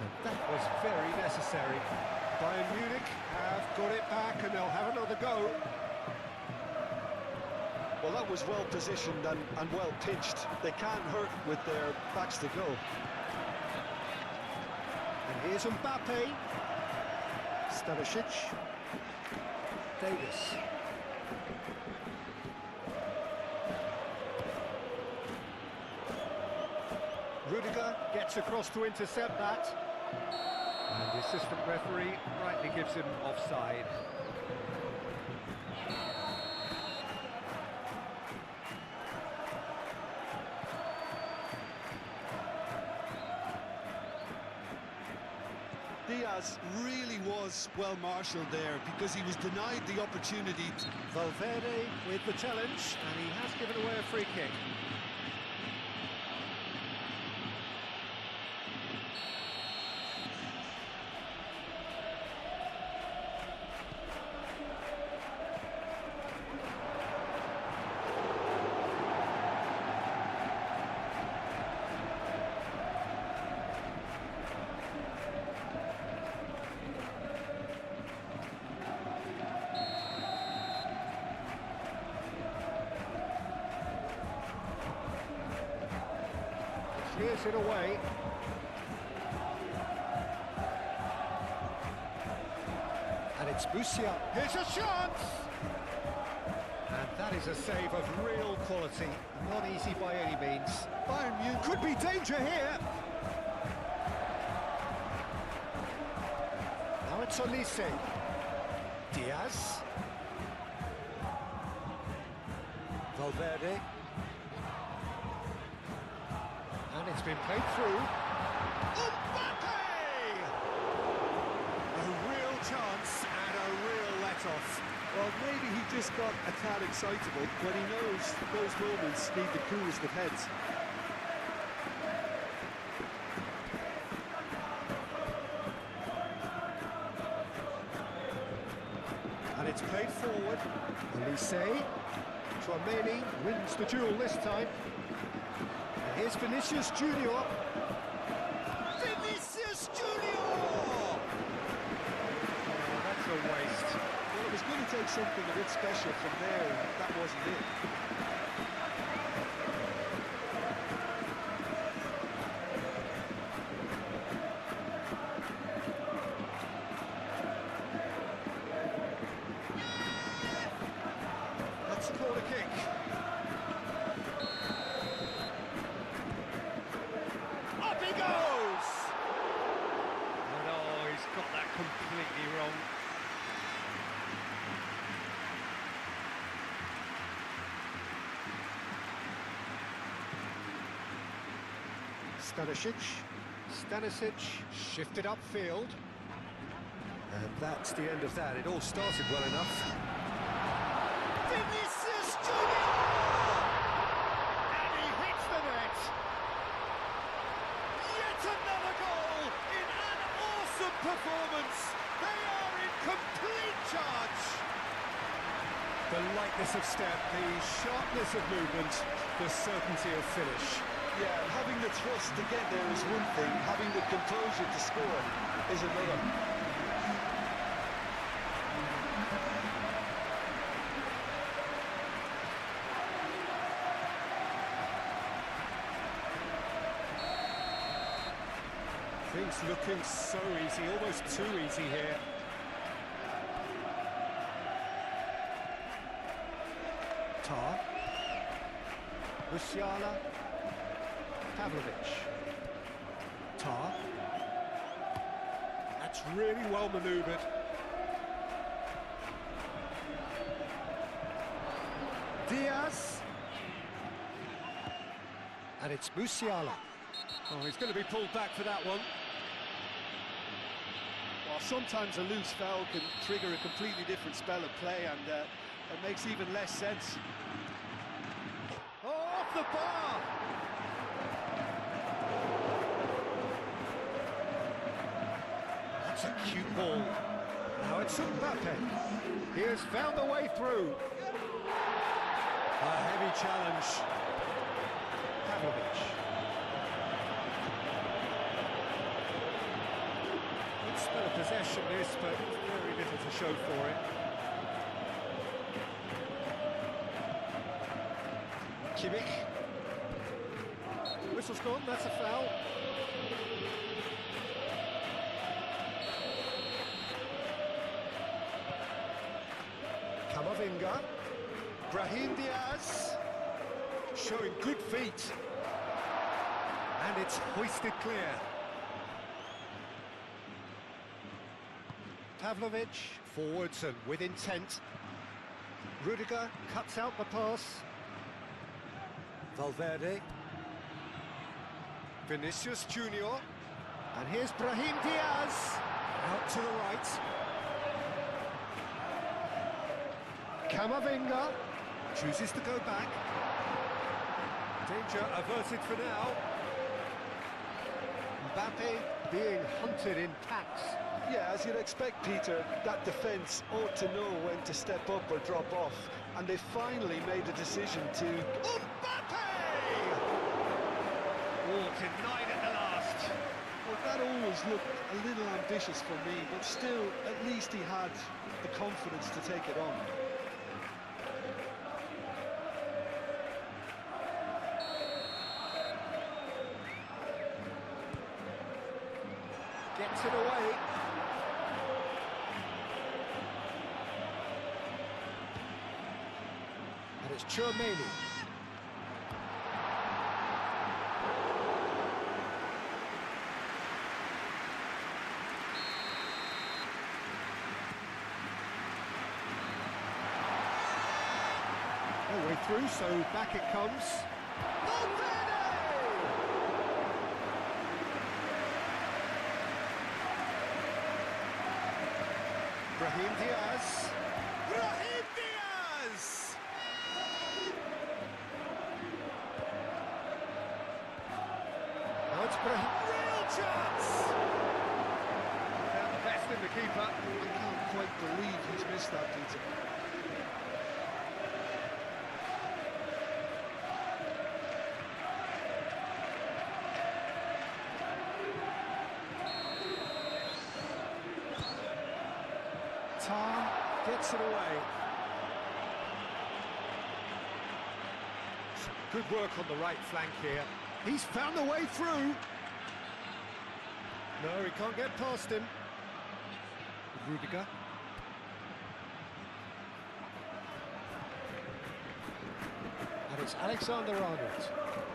And that was very necessary. Bayern Munich have got it back, and they'll have another go. Well, that was well positioned and well pitched. They can't hurt with their backs to go. And here's Mbappe. Stanisic. Davis. Rudiger gets across to intercept that. And the assistant referee rightly gives him offside. Diaz really was well marshalled there because he was denied the opportunity. Valverde with the challenge, and he has given away a free kick. Clears it away. And it's Musiala. Here's a chance! And that is a save of real quality. Not easy by any means. Bayern Munich could be danger here. Now it's Olise. Diaz. Valverde. And it's been played through. Mbappe! A real chance and a real let-off. Well, maybe he just got a tad excitable when he knows those moments need the coolest of heads. And it's played forward. Olise. Tchouameni wins the duel this time. And here's Vinicius Junior. Vinicius Junior! Oh, that's a waste. Well, it was going to take something a bit special from there, and that wasn't it. That's a corner kick. Up he goes! And oh, he's got that completely wrong. Stanisic shifted upfield. And that's the end of that. It all started well enough. Vinicius Junior! And he hits the net! Yet another goal in an awesome performance! They are in complete charge! The lightness of step, the sharpness of movement, the certainty of finish. Yeah, having the thrust to get there is one thing, having the composure to score is another. Things looking so easy, almost too easy here. Tar. Musiala. Pavlovic. Tar. That's really well manoeuvred. Diaz. And it's Musiala. Oh, he's going to be pulled back for that one. Well, sometimes a loose foul can trigger a completely different spell of play, and it makes even less sense. Oh, off the bar! That's a cute ball. Now it's Mbappe. He has found the way through. A heavy challenge. Pavlovic. Good spell of possession this, but very little to show for it. Kimmich. Whistle's gone, that's a foul. Camavinga. Brahim Diaz. Showing good feet. And it's hoisted clear. Pavlovic, forwards and with intent. Rudiger cuts out the pass. Valverde. Vinicius Junior. And here's Brahim Diaz. Out to the right. Camavinga chooses to go back. Danger averted for now. Mbappe being hunted in packs. Yeah, as you'd expect, Peter, that defence ought to know when to step up or drop off, and they finally made a decision to... Mbappe! Oh, denied at the last. Well, that always looked a little ambitious for me, but still, at least he had the confidence to take it on. it's Chouameni. All way through, so back it comes. Brahim Diaz. Brahim Diaz! Now it's Brahim. Real chance! Found the best in the keeper. I can't quite believe he's missed that, Peter. Gets it away. Good work on the right flank here. He's found the way through. No, he can't get past him. Rudiger. And it's Alexander-Arnold.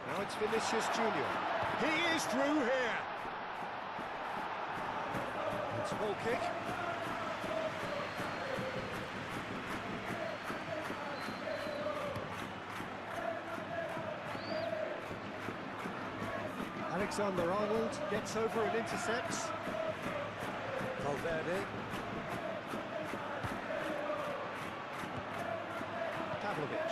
Now it's Vinicius Junior. He is through here. It's a ball kick. Alexander-Arnold gets over and intercepts. Valverde. Pavlovic.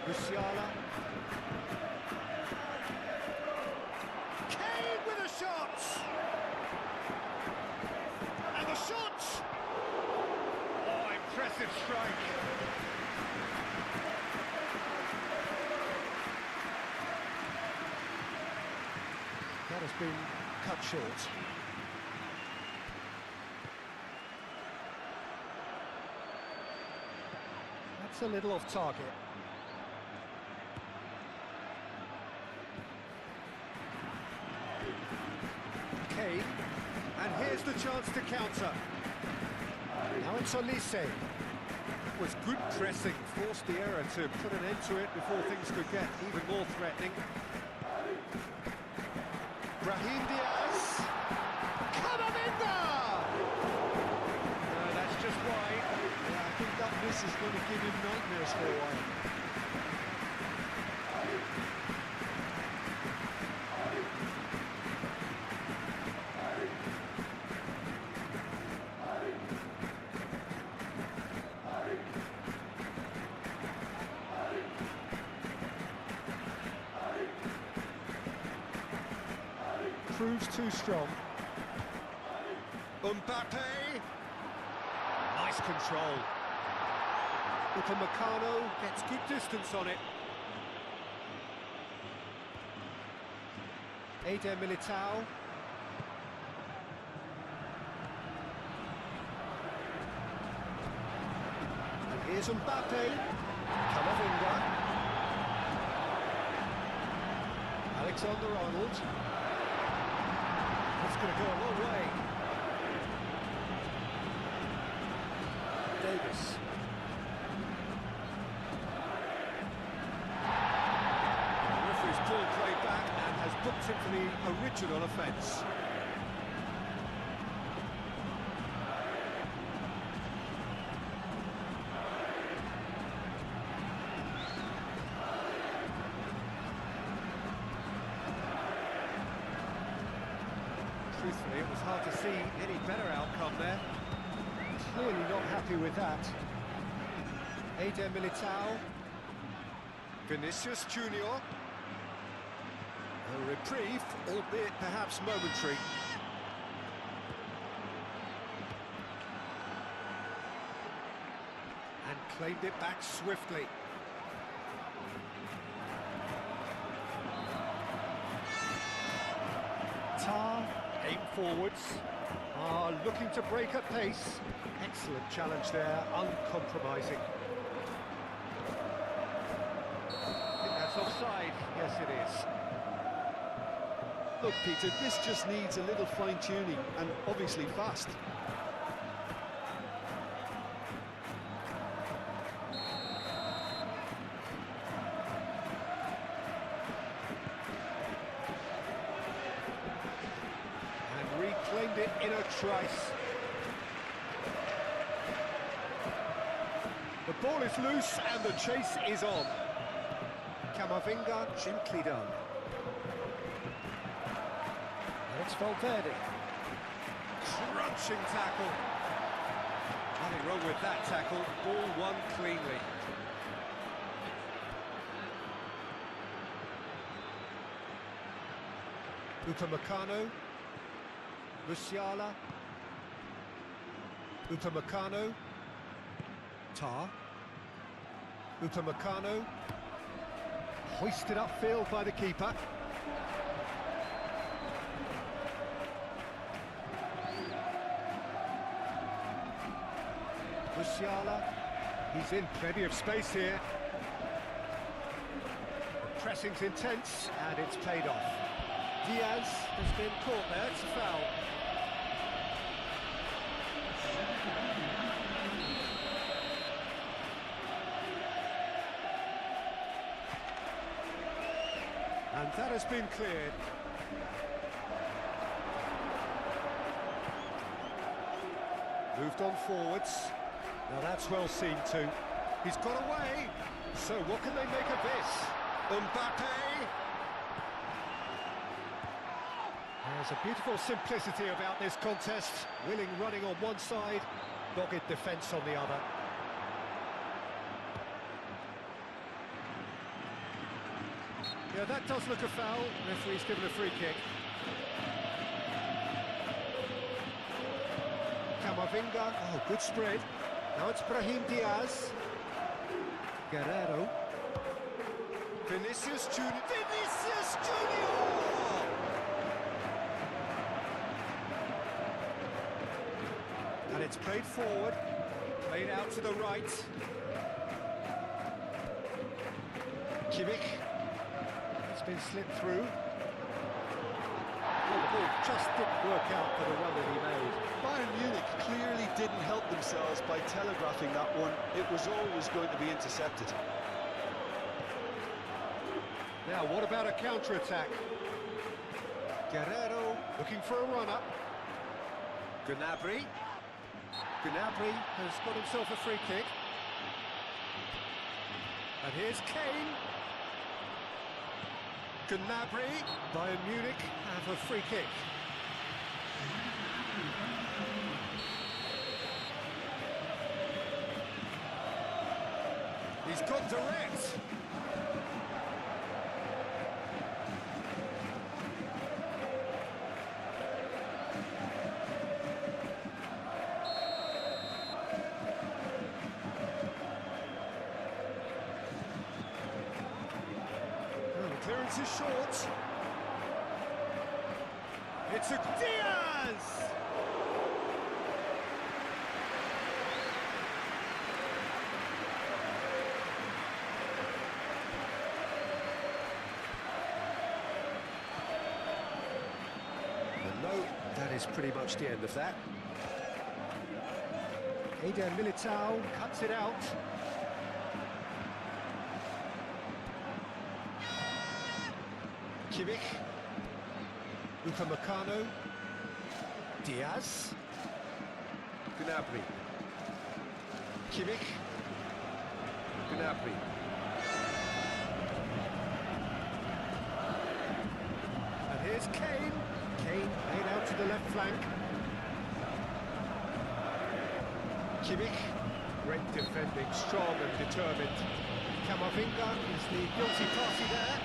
Musiala. Kane with a shot! And the shot! Oh, impressive strike. That has been cut short. That's a little off target. Kane, and here's the chance to counter. Now it's Olise. It was good pressing, forced the error to put an end to it before things could get even more threatening. Brahim Diaz. Camavinga! No, that's just wide. Yeah, I think that miss is going to give him nightmares for a while. Proves too strong. Mbappe. Nice control. Upamecano gets good distance on it. Eder Militao. And here's Mbappe. Camavinga. Alexander-Arnold. It's going to go a long way. Davis. The referee's pulled play back and has booked him for the original offence. Truthfully, it was hard to see any better outcome there. Clearly not happy with that. Eder Militao. Vinicius Junior. A reprieve, albeit perhaps momentary. And claimed it back swiftly. Tar, aim forwards, are looking to break at pace. Excellent challenge there, uncompromising. I think that's offside. Yes, it is. Look, Peter, this just needs a little fine-tuning, and obviously fast. turned it in a trice. The ball is loose and the chase is on. Camavinga, gently done. And it's Valverde. Crunching tackle. Nothing wrong with that tackle. Ball won cleanly. Upamecano. Musiala. Upamecano. Tar. Upamecano. Hoisted upfield by the keeper. Musiala. He's in plenty of space here. The pressing's intense and it's paid off. Diaz has been caught there, it's a foul. And that has been cleared. Moved on forwards. Now that's well seen too. He's got away. So what can they make of this? Mbappe. There's a beautiful simplicity about this contest. Willing running on one side, dogged defence on the other. Yeah, that does look a foul. Referee's given a free kick. Camavinga. Oh, good spread. Now it's Brahim Diaz. Guerrero. Vinicius Junior. Vinicius Junior! And it's played forward. Played out to the right. Kimmich. It's been slipped through. Oh, the ball just didn't work out for the one that he made. Bayern Munich clearly didn't help themselves by telegraphing that one. It was always going to be intercepted. Now, what about a counter-attack? Guerrero looking for a run-up. Gnabry. Gnabry has got himself a free kick. And here's Kane. Gnabry. Bayern Munich have a free kick. He's gone direct. Clearance is short. It's a Diaz! And no, that is pretty much the end of that. Eder Militao cuts it out. Kimmich, Upamecano, Diaz, Gnabry, Kimmich, Gnabry. And here's Kane. Kane laid out to the left flank. Kimmich, great defending, strong and determined. Camavinga is the guilty party there.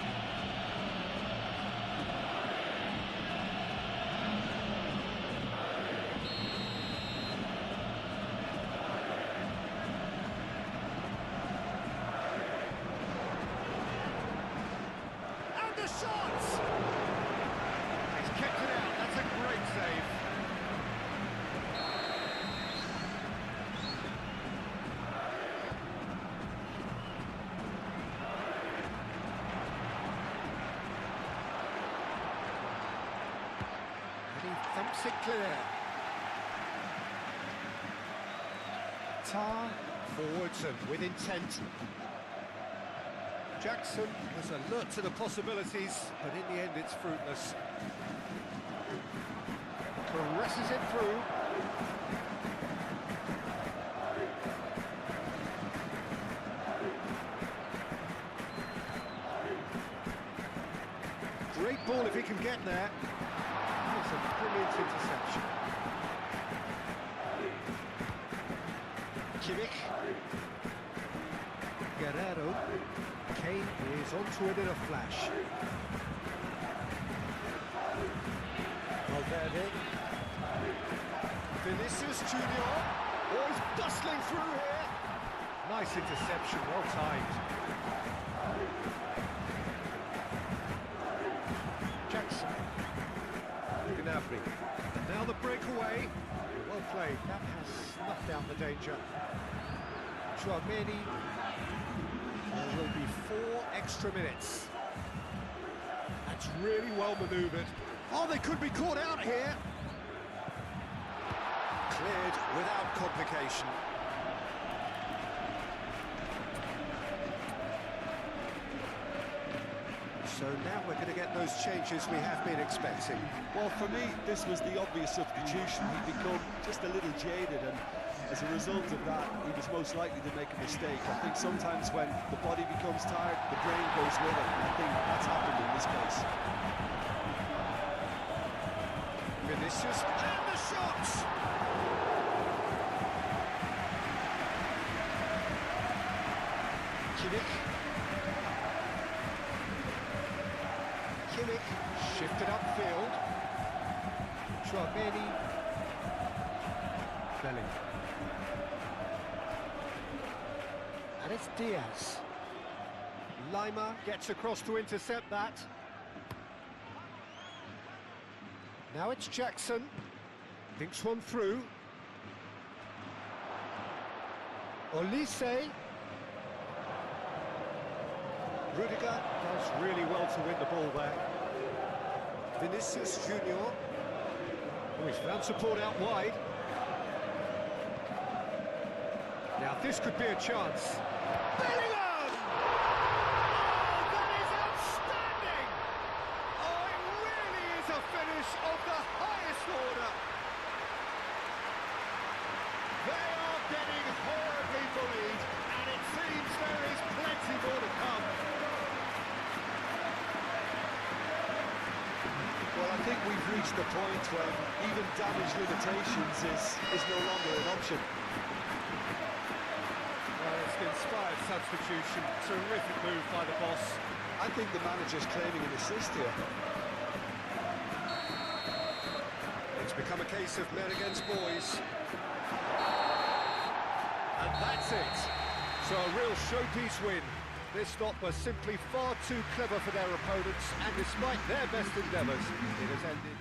Shots! He's kept it out, that's a great save. And he thumps it clear. Tar, forwards and with intent. Jackson was alert to the possibilities, but in the end it's fruitless. caresses it through. Great ball if he can get there. It's a brilliant interception. Kimmich. Guerrero. Kane is onto it in a flash. Valverde. Vinicius Junior. Oh, he's bustling through here. Nice interception, well timed. Jackson. Gnabry. And now the breakaway. Well played. That has snuffed out the danger. Chouameni. There will be 4 extra minutes. That's really well manoeuvred. Oh, they could be caught out here. Cleared without complication. So now we're going to get those changes we have been expecting. Well, for me, this was the obvious substitution. He'd become just a little jaded, and as a result of that, he was most likely to make a mistake. I think sometimes when the body becomes tired, the brain goes with it, and I think that's happened in this case. Vinicius, and the shots! Kimmich shifted upfield. Chouameni. Belling. And it's Diaz. Lima gets across to intercept that. Now it's Jackson. Thinks one through. Olise. Rudiger does really well to win the ball there. Vinicius Junior. Oh, he's found support out wide. Now this could be a chance. Bellingham! Oh, that is outstanding! Oh, it really is a finish of the highest order. They are getting horribly bullied, and it seems there is plenty more to come. Well, I think we've reached the point when even damage limitations is no longer an option. Well, it's an inspired substitution. Terrific move by the boss. I think the manager's claiming an assist here. It's become a case of men against boys. And that's it. So a real showpiece win. This lot were simply far too clever for their opponents, and despite their best endeavours, it has ended...